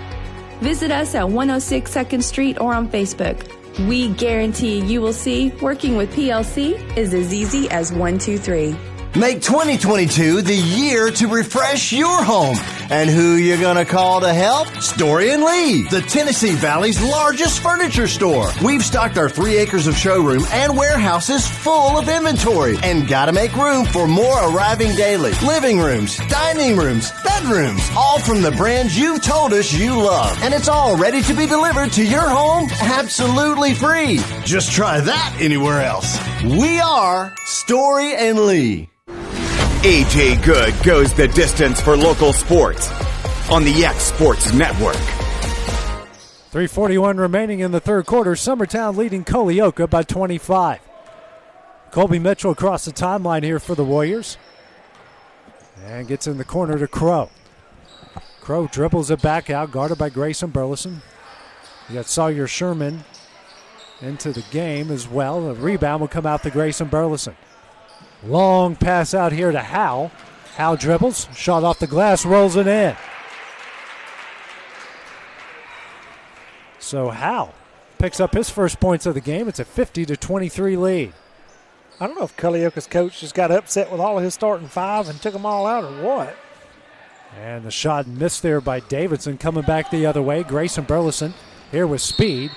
Visit us at 106 2nd Street or on Facebook. We guarantee you will see working with PLC is as easy as 1, 2, 3. Make 2022 the year to refresh your home. And who you gonna call to help? Story and Lee, the Tennessee Valley's largest furniture store. We've stocked our 3 acres of showroom and warehouses full of inventory and gotta make room for more arriving daily. Living rooms, dining rooms, bedrooms, all from the brands you've told us you love. And it's all ready to be delivered to your home absolutely free. Just try that anywhere else. We are Story and Lee. AJ Good goes the distance for local sports on the X Sports Network. 3:41 remaining in the third quarter. Summertown leading Culleoka by 25. Colby Mitchell across the timeline here for the Warriors. And gets in the corner to Crow. Crow dribbles it back out, guarded by Grayson Burleson. You got Sawyer Sherman into the game as well. The rebound will come out to Grayson Burleson. Long pass out here to Howe. Howe dribbles, shot off the glass, rolls it in. So Howe picks up his first points of the game. It's a 50-23 lead. I don't know if Culleoka's coach just got upset with all of his starting 5 and took them all out or what. And the shot missed there by Davidson. Coming back the other way, Grayson Burleson here with speed.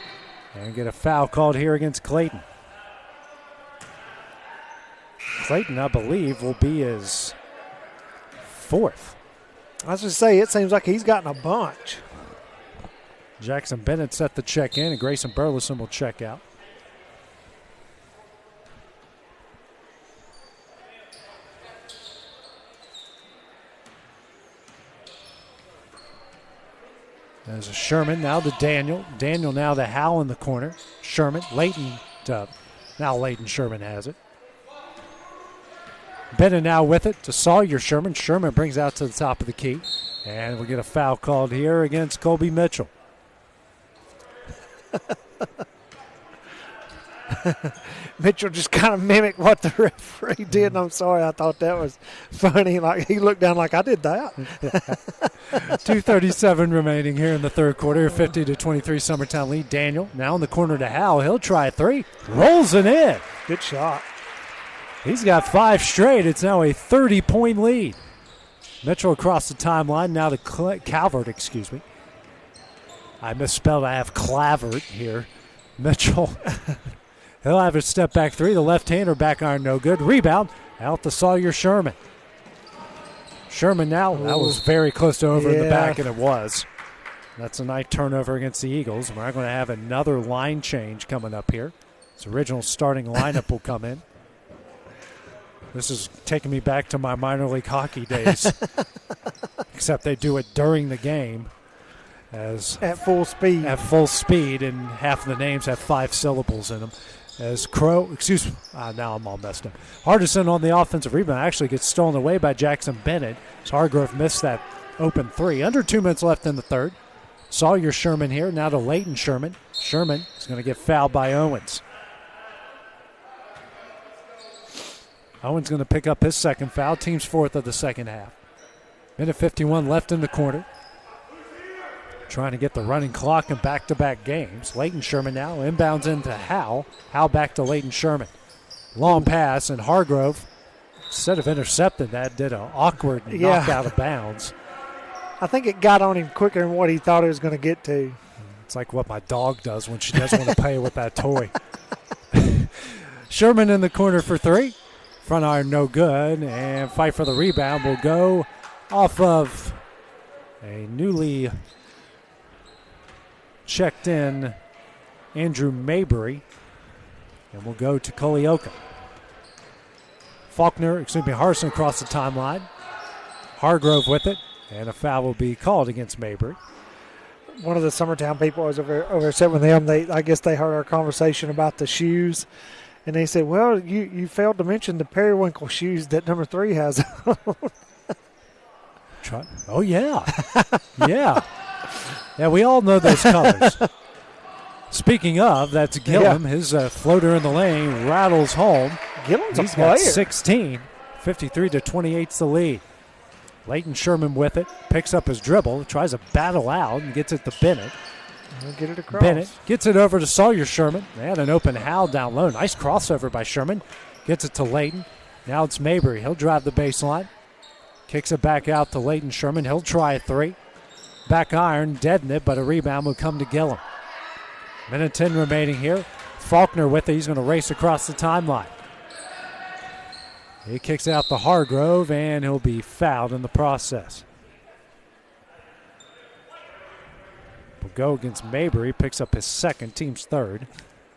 And get a foul called here against Clayton. Clayton, I believe, will be his 4th. I was just say, it seems like he's gotten a bunch. Jackson Bennett set the check in, and Grayson Burleson will check out. There's a Sherman, now to Daniel. Daniel now to Howe in the corner. Sherman, Leighton to, now Leighton Sherman has it. Bennett now with it to Sawyer Sherman. Sherman brings out to the top of the key. And we'll get a foul called here against Colby Mitchell. Mitchell just kind of mimicked what the referee did, and I'm sorry, I thought that was funny. Like, he looked down like, I did that. 2:37 remaining here in the third quarter. 50-23 Summertown lead. Daniel now in the corner to Howe. He'll try a 3. Rolls it in. Good shot. He's got 5 straight. It's now a 30-point lead. Mitchell across the timeline now to Calvert, excuse me. I misspelled. I have Clavert here. Mitchell. He'll have a step back 3. The left-hander back iron no good. Rebound out to Sawyer Sherman. Sherman now. That was very close to over in the back, and it was. That's a nice turnover against the Eagles. We're going to have another line change coming up here. His original starting lineup will come in. This is taking me back to my minor league hockey days, except they do it during the game. At full speed. At full speed, and half of the names have 5 syllables in them. As now I'm all messed up. Hardison on the offensive rebound actually gets stolen away by Jackson Bennett. As Hargrove missed that open 3. Under 2 minutes left in the third. Sawyer Sherman here, now to Leighton Sherman. Sherman is going to get fouled by Owens. Owens going to pick up his second foul, team's 4th of the second half. Minute 51 left in the quarter. Trying to get the running clock in back-to-back games. Leighton Sherman now inbounds into Howe. Howe back to Leighton Sherman. Long pass, and Hargrove, instead of intercepting that, did an awkward knock out of bounds. I think it got on him quicker than what he thought it was going to get to. It's like what my dog does when she doesn't want to play with that toy. Sherman in the corner for 3. Front iron no good, and fight for the rebound will go off of a newly checked in Andrew Mabry, and we'll go to Culleoka. Harrison across the timeline. Hargrove with it, and a foul will be called against Mabry. One of the Summertown people was over sitting with them. I guess they heard our conversation about the shoes, and they said, well, you failed to mention the periwinkle shoes that number 3 has on. Oh, yeah. Yeah. Yeah, we all know those colors. Speaking of, that's Gillum. His floater in the lane rattles home. Gillum's He's a player. got 16. 53-28's the lead. Leighton Sherman with it. Picks up his dribble. Tries to battle out and gets it to Bennett. We'll get it across. Bennett gets it over to Sawyer Sherman. They had an open Howe down low. Nice crossover by Sherman. Gets it to Leighton. Now it's Mabry. He'll drive the baseline. Kicks it back out to Leighton Sherman. He'll try a 3. Back iron, deaden it, but a rebound will come to Gillum. Minute 10 remaining here. Faulkner with it. He's going to race across the timeline. He kicks out to Hargrove, and he'll be fouled in the process. Will go against Mabry. Picks up his second, team's 3rd.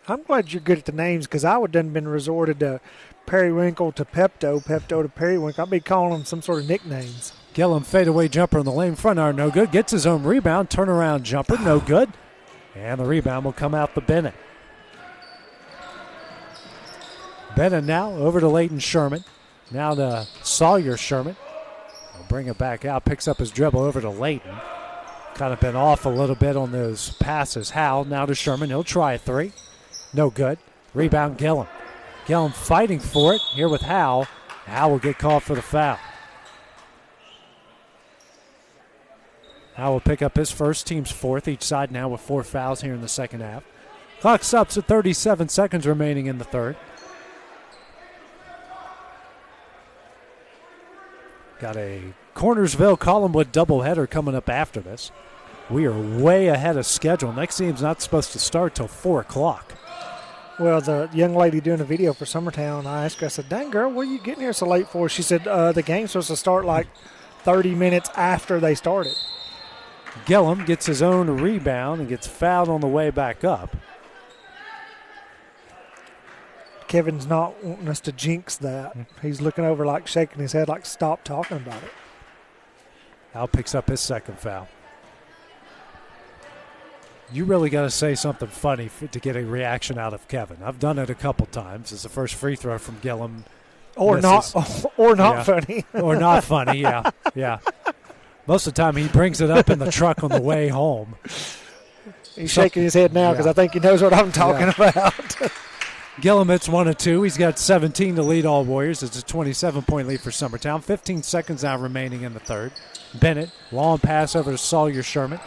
I'm glad you're good at the names, because I would have been resorted to Periwinkle to Pepto to Periwinkle. I'd be calling them some sort of nicknames. Gillum fadeaway jumper in the lane. Front iron no good. Gets his own rebound. Turnaround jumper no good. And the rebound will come out to Bennett. Bennett now over to Leighton Sherman. Now to Sawyer Sherman. He'll bring it back out. Picks up his dribble over to Leighton. Kind of been off a little bit on those passes. Howe now to Sherman. He'll try a 3. No good. Rebound Gillum. Gillum fighting for it here with Howe. Howe will get called for the foul. Howe will pick up his first, team's 4th. Each side now with 4 fouls here in the second half. Clock stops at 37 seconds remaining in the third. Got a Cornersville Collinwood doubleheader coming up after this. We are way ahead of schedule. Next game's not supposed to start till 4 o'clock. Well, the young lady doing a video for Summertown, I asked her, I said, dang, girl, what are you getting here so late for? She said, the game's supposed to start like 30 minutes after they started. Gillum gets his own rebound and gets fouled on the way back up. Kevin's not wanting us to jinx that. He's looking over like shaking his head like stop talking about it. Al picks up his second foul. You really got to say something funny to get a reaction out of Kevin. I've done it a couple times. It's the first free throw from Gillum. Or misses. not funny. Or not funny, yeah. Yeah. Most of the time he brings it up in the truck on the way home. He's shaking his head now because I think he knows what I'm talking about. Gillum hits 1 of 2. He's got 17 to lead all Warriors. It's a 27-point lead for Summertown. 15 seconds now remaining in the third. Bennett, long pass over to Sawyer Sherman.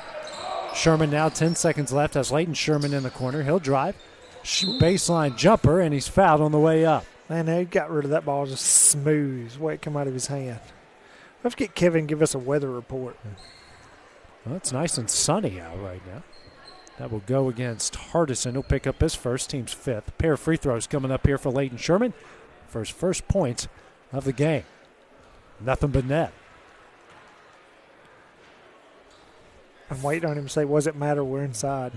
Sherman now 10 seconds left. Has Leighton Sherman in the corner. He'll drive. Baseline jumper, and he's fouled on the way up. Man, they got rid of that ball just smooth. The way it come out of his hand. Let's get Kevin to give us a weather report. Well, it's nice and sunny out right now. That will go against Hardison. He'll pick up his first, team's 5th. Pair of free throws coming up here for Leighton Sherman for his first points of the game. Nothing but net. I'm waiting on him to say, "Was it matter? We're inside."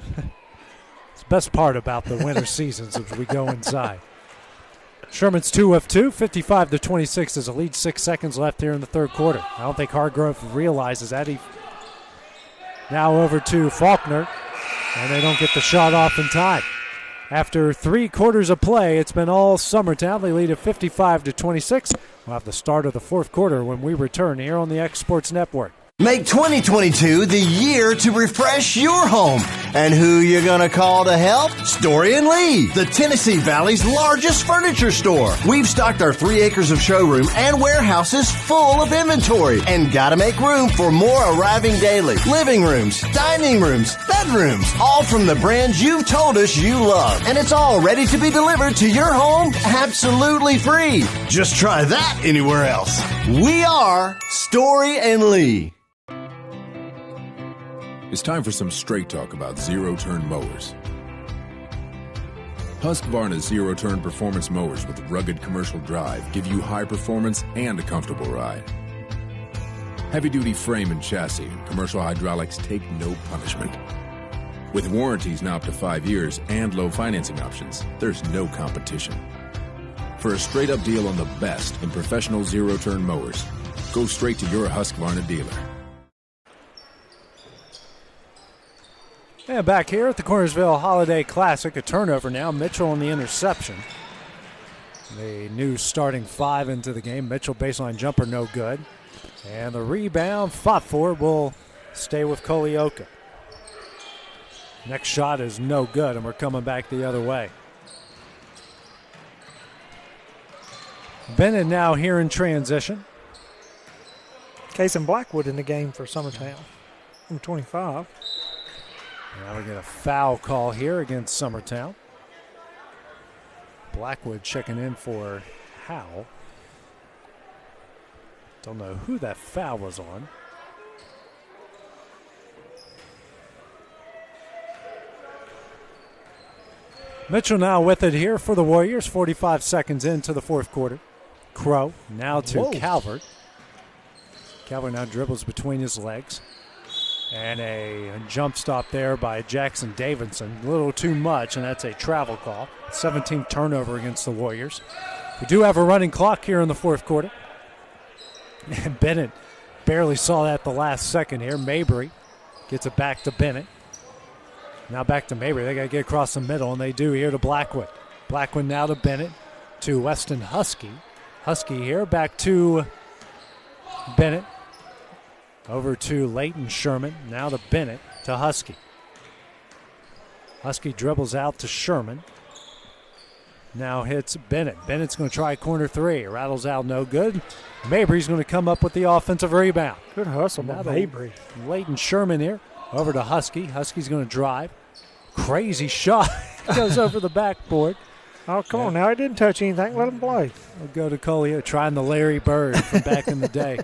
It's the best part about the winter seasons as we go inside. Sherman's 2 of 2, 55-26 is a lead. 6 seconds left here in the third quarter. I don't think Hargrove realizes that. Now over to Faulkner, and they don't get the shot off in time. After 3 quarters of play, it's been all Summertown. They lead at 55-26. We'll have the start of the fourth quarter when we return here on the X Sports Network. Make 2022 the year to refresh your home. And who you gonna call to help? Story and Lee, the Tennessee Valley's largest furniture store. We've stocked our 3 acres of showroom and warehouses full of inventory. And gotta make room for more arriving daily. Living rooms, dining rooms, bedrooms, all from the brands you've told us you love. And it's all ready to be delivered to your home absolutely free. Just try that anywhere else. We are Story and Lee. It's time for some straight talk about zero-turn mowers. Husqvarna's zero-turn performance mowers with rugged commercial drive give you high performance and a comfortable ride. Heavy-duty frame and chassis and commercial hydraulics take no punishment. With warranties now up to 5 years and low financing options, there's no competition. For a straight-up deal on the best in professional zero-turn mowers, go straight to your Husqvarna dealer. And back here at the Cornersville Holiday Classic, a turnover now. Mitchell on the interception. The new starting 5 into the game. Mitchell baseline jumper no good. And the rebound fought for will stay with Culleoka. Next shot is no good, and we're coming back the other way. Bennett now here in transition. Case and Blackwood in the game for Summertown. Number 25. Now we get a foul call here against Summertown. Blackwood checking in for Howell. Don't know who that foul was on. Mitchell now with it here for the Warriors. 45 seconds into the fourth quarter. Crow now to Calvert. Calvert now dribbles between his legs. And a jump stop there by Jackson Davidson. A little too much, and that's a travel call. 17th turnover against the Warriors. We do have a running clock here in the fourth quarter. And Bennett barely saw that the last second here. Mabry gets it back to Bennett. Now back to Mabry. They got to get across the middle, and they do here to Blackwood. Blackwood now to Bennett, to Weston Husky. Husky here, back to Bennett. Over to Leighton Sherman, now to Bennett, to Husky. Husky dribbles out to Sherman. Now hits Bennett. Bennett's going to try corner 3. Rattles out, no good. Mabry's going to come up with the offensive rebound. Good hustle by Mabry. Leighton Sherman here, over to Husky. Husky's going to drive. Crazy shot. Goes over the backboard. Oh, come on now. He didn't touch anything. Let him play. We'll go to Collier, trying the Larry Bird from back in the day.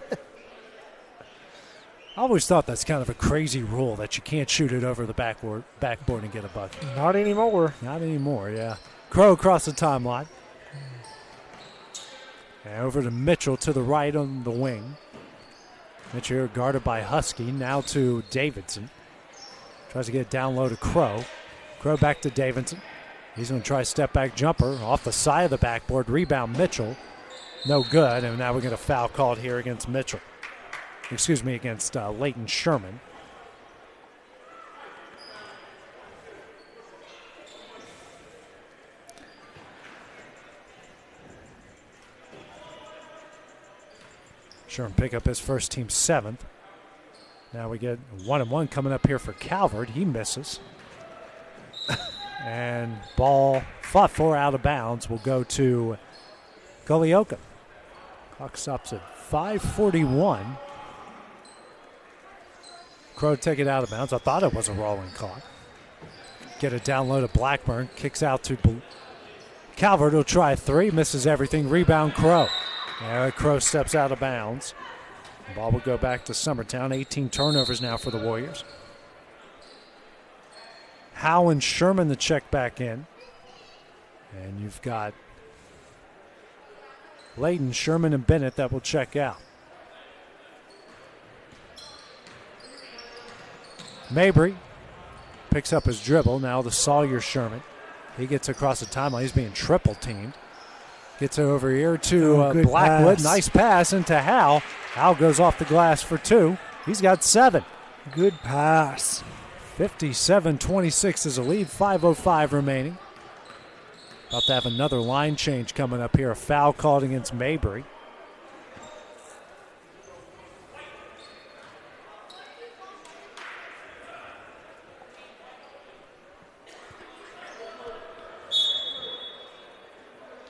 I always thought that's kind of a crazy rule that you can't shoot it over the backboard and get a bucket. Not anymore. Not anymore, yeah. Crow across the timeline. And over to Mitchell to the right on the wing. Mitchell guarded by Husky. Now to Davidson. Tries to get it down low to Crow. Crow back to Davidson. He's going to try a step-back jumper off the side of the backboard. Rebound Mitchell. No good. And now we get a foul called here against Mitchell. Excuse me, against Leighton Sherman. Sherman pick up his first team 7th. Now we get 1-1 coming up here for Calvert. He misses. And ball fought for out of bounds will go to Culleoka. Clock stops at 5:41. Crow take it out of bounds. I thought it was a rolling clock. Get it down low to Blackburn. Kicks out to Calvert. Will try 3. Misses everything. Rebound Crow. Crow steps out of bounds. The ball will go back to Summertown. 18 turnovers now for the Warriors. Howe and Sherman to check back in. And you've got Leighton, Sherman, and Bennett that will check out. Mabry picks up his dribble. Now to Sawyer Sherman. He gets across the timeline. He's being triple teamed. Gets it over here to Blackwood. Pass. Nice pass into Hal. Hal goes off the glass for 2. He's got 7. Good pass. 57-26 is a lead. 5:05 remaining. About to have another line change coming up here. A foul called against Mabry.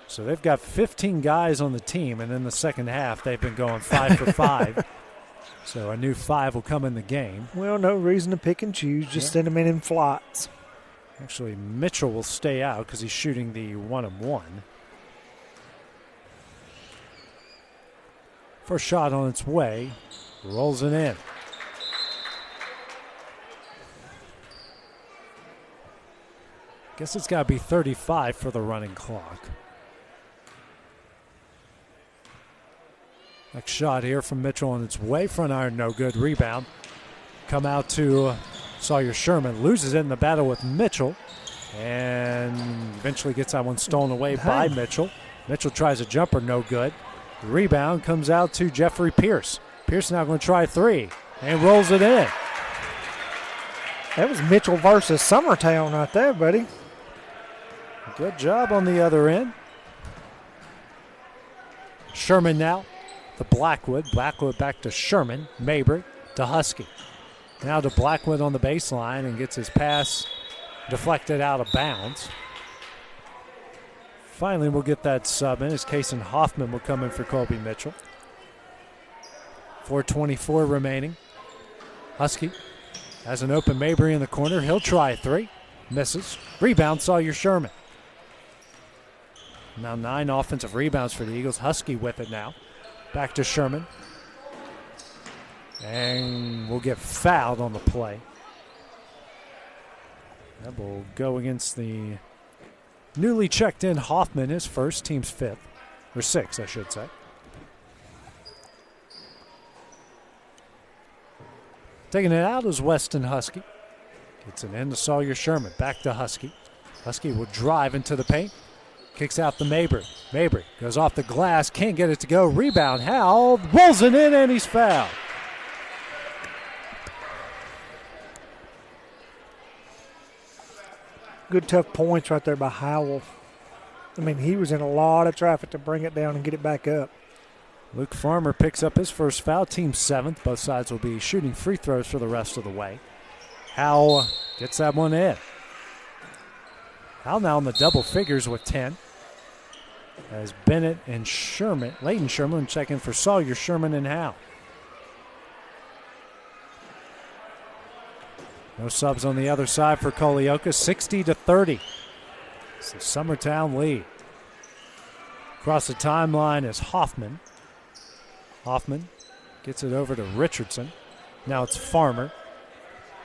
So they've got 15 guys on the team, and in the second half, they've been going 5 for 5. So a new 5 will come in the game. Well, no reason to pick and choose. Just send them in flights. Actually, Mitchell will stay out because he's shooting the 1-and-1. First shot on its way. Rolls it in. Guess it's got to be 35 for the running clock. Next shot here from Mitchell on its way. Front iron, no good. Rebound. Come out to Sawyer Sherman. Loses it in the battle with Mitchell. And eventually gets that one stolen away by Mitchell. Mitchell tries a jumper, no good. The rebound comes out to Jeffrey Pierce. Pierce now going to try 3 and rolls it in. That was Mitchell versus Summertown right there, buddy. Good job on the other end. Sherman now. To Blackwood. Blackwood back to Sherman. Mabry to Husky. Now to Blackwood on the baseline and gets his pass deflected out of bounds. Finally, we'll get that sub in as Kason Hoffman will come in for Colby Mitchell. 4:24 remaining. Husky has an open Mabry in the corner. He'll try a 3. Misses. Rebound, Sawyer Sherman. Now 9 offensive rebounds for the Eagles. Husky with it now. Back to Sherman. And we'll get fouled on the play. That will go against the newly checked in Hoffman, his first, team's 5th. Or 6th, I should say. Taking it out is Weston Husky. Gets it into Sawyer Sherman. Back to Husky. Husky will drive into the paint. Kicks out to Mabry. Mabry goes off the glass. Can't get it to go. Rebound. Howell rolls it in and he's fouled. Good tough points right there by Howell. I mean, he was in a lot of traffic to bring it down and get it back up. Luke Farmer picks up his first foul. Team 7th. Both sides will be shooting free throws for the rest of the way. Howell gets that one in. Howell now in the double figures with 10. As Bennett and Sherman, Layton Sherman checking for Sawyer Sherman and Howell. No subs on the other side for Culleoka. 60-30. It's the Summertown lead. Across the timeline is Hoffman. Hoffman gets it over to Richardson. Now it's Farmer.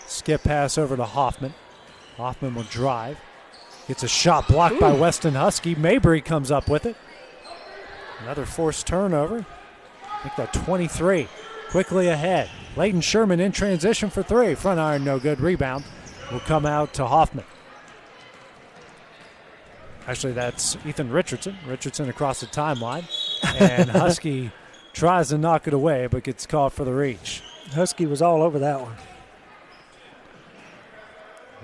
Skip pass over to Hoffman. Hoffman will drive. Gets a shot blocked by Weston Husky. Mabry comes up with it. Another forced turnover. Make that 23. Quickly ahead. Layton Sherman in transition for 3. Front iron, no good. Rebound will come out to Hoffman. Actually, that's Ethan Richardson. Richardson across the timeline. And Husky tries to knock it away, but gets caught for the reach. Husky was all over that one.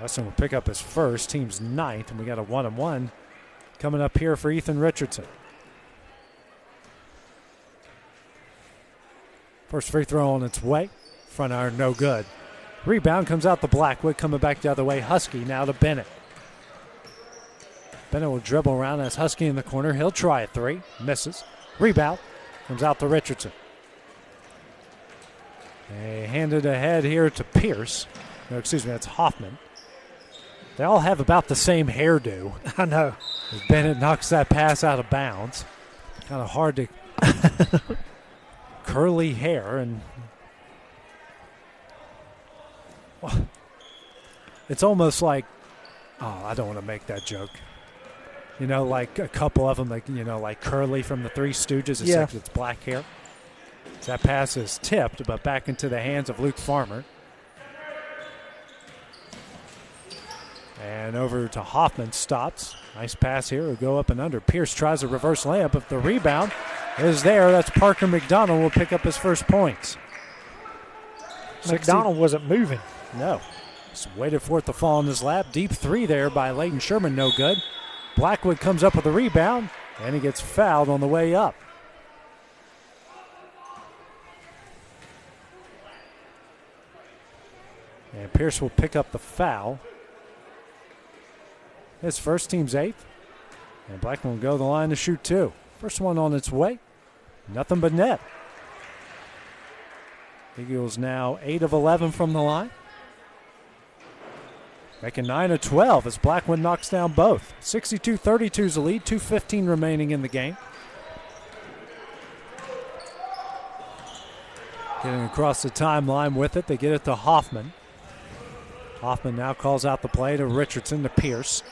Weston will pick up his first, team's 9th, and we got a 1-on-1 coming up here for Ethan Richardson. First free throw on its way. Front iron, no good. Rebound comes out to Blackwood, coming back the other way. Husky now to Bennett. Bennett will dribble around as Husky in the corner. He'll try a 3. Misses. Rebound comes out to Richardson. They hand it ahead here to Pierce. No, excuse me, that's Hoffman. They all have about the same hairdo. I know. As Bennett knocks that pass out of bounds. Kind of hard to... curly hair and... Well, it's almost like... Oh, I don't want to make that joke. You know, like a couple of them, like, you know, like Curly from the Three Stooges, except it's black hair. That pass is tipped, but back into the hands of Luke Farmer. And over to Hoffman, stops. Nice pass here, will go up and under. Pierce tries a reverse layup. If the rebound is there, that's Parker McDonald will pick up his first points. McDonald wasn't moving. No. Just waited for it to fall in his lap. Deep three there by Leighton Sherman, no good. Blackwood comes up with a rebound, and he gets fouled on the way up. And Pierce will pick up the foul. His first, team's 8th. And Blackman will go to the line to shoot 2. First one on its way. Nothing but net. Eagles now 8 of 11 from the line. Making 9 of 12 as Blackwood knocks down both. 62-32 is the lead. 2:15 remaining in the game. Getting across the timeline with it. They get it to Hoffman. Hoffman now calls out the play to Richardson to Pierce.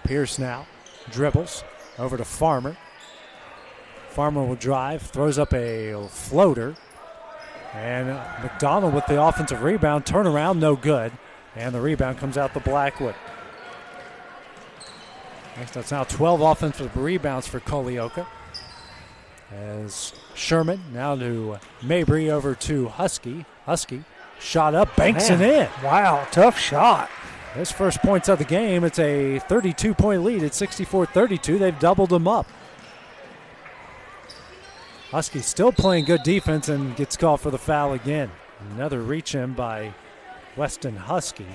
Pierce now dribbles over to Farmer. Farmer will drive, throws up a floater. And McDonald with the offensive rebound. Turnaround, no good. And the rebound comes out to Blackwood. That's now 12 offensive rebounds for Culleoka. As Sherman now to Mabry over to Husky. Husky shot up, banks it in. Wow, tough shot. His first points of the game. It's a 32-point lead at 64-32. They've doubled them up. Husky still playing good defense and gets called for the foul again. Another reach in by Weston Husky.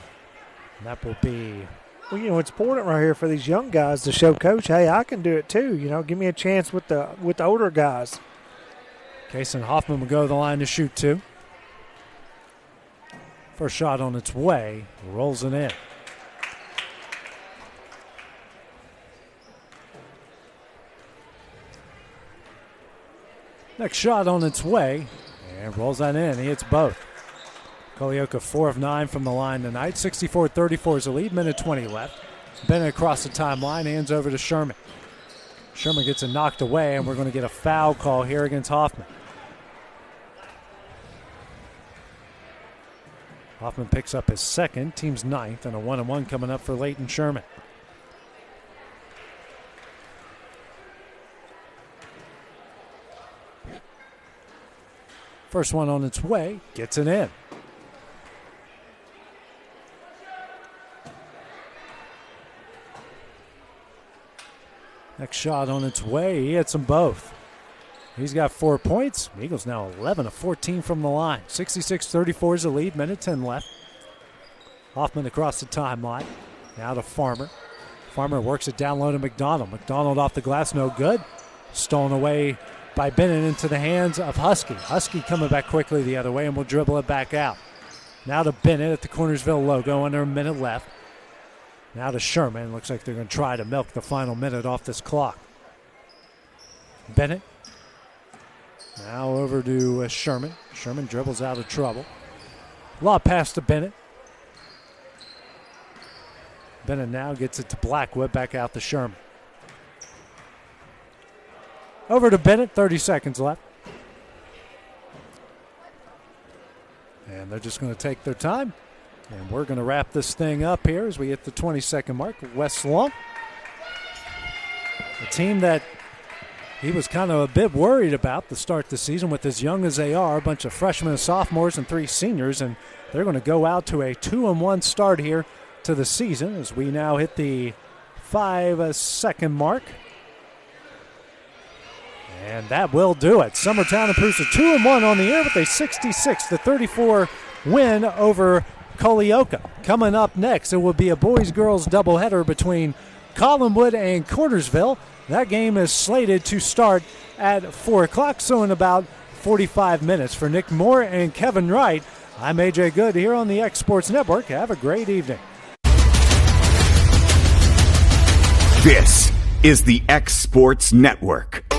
And that will be... Well, you know, it's important right here for these young guys to show Coach, hey, I can do it too. You know, give me a chance with the older guys. Kason Hoffman will go to the line to shoot 2. First shot on its way, rolls it in. Next shot on its way, and rolls that in. He hits both. Culleoka 4 of 9 from the line tonight. 64-34 is the lead, minute 20 left. Bennett across the timeline, hands over to Sherman. Sherman gets it knocked away, and we're going to get a foul call here against Hoffman. Hoffman picks up his second, team's 9th, and a 1-on-1 coming up for Leighton Sherman. First one on its way, gets it in. Next shot on its way, he hits them both. He's got 4 points. Eagles now 11 of 14 from the line. 66-34 is the lead, minute 10 left. Hoffman across the timeline. Now to Farmer. Farmer works it down low to McDonald. McDonald off the glass, no good. Stolen away by Bennett into the hands of Husky. Husky coming back quickly the other way and will dribble it back out. Now to Bennett at the Cornersville logo, under a minute left. Now to Sherman. Looks like they're going to try to milk the final minute off this clock. Bennett. Now over to Sherman. Sherman dribbles out of trouble. Lob pass to Bennett. Bennett now gets it to Blackwood. Back out to Sherman. Over to Bennett. 30 seconds left. And they're just going to take their time. And we're going to wrap this thing up here as we hit the 20-second mark. West Long, a team that he was kind of a bit worried about to start the season with as young as they are, a bunch of freshmen and sophomores and 3 seniors, and they're going to go out to a 2-1 start here to the season as we now hit the 5-second mark. And that will do it. Summertown improves to 2-1 on the year with a 66-34 win over Culleoka. Coming up next, it will be a boys-girls doubleheader between Collinwood and Cornersville. That game is slated to start at 4 o'clock, so in about 45 minutes. For Nick Moore and Kevin Wright, I'm AJ Good here on the X Sports Network. Have a great evening. This is the X Sports Network.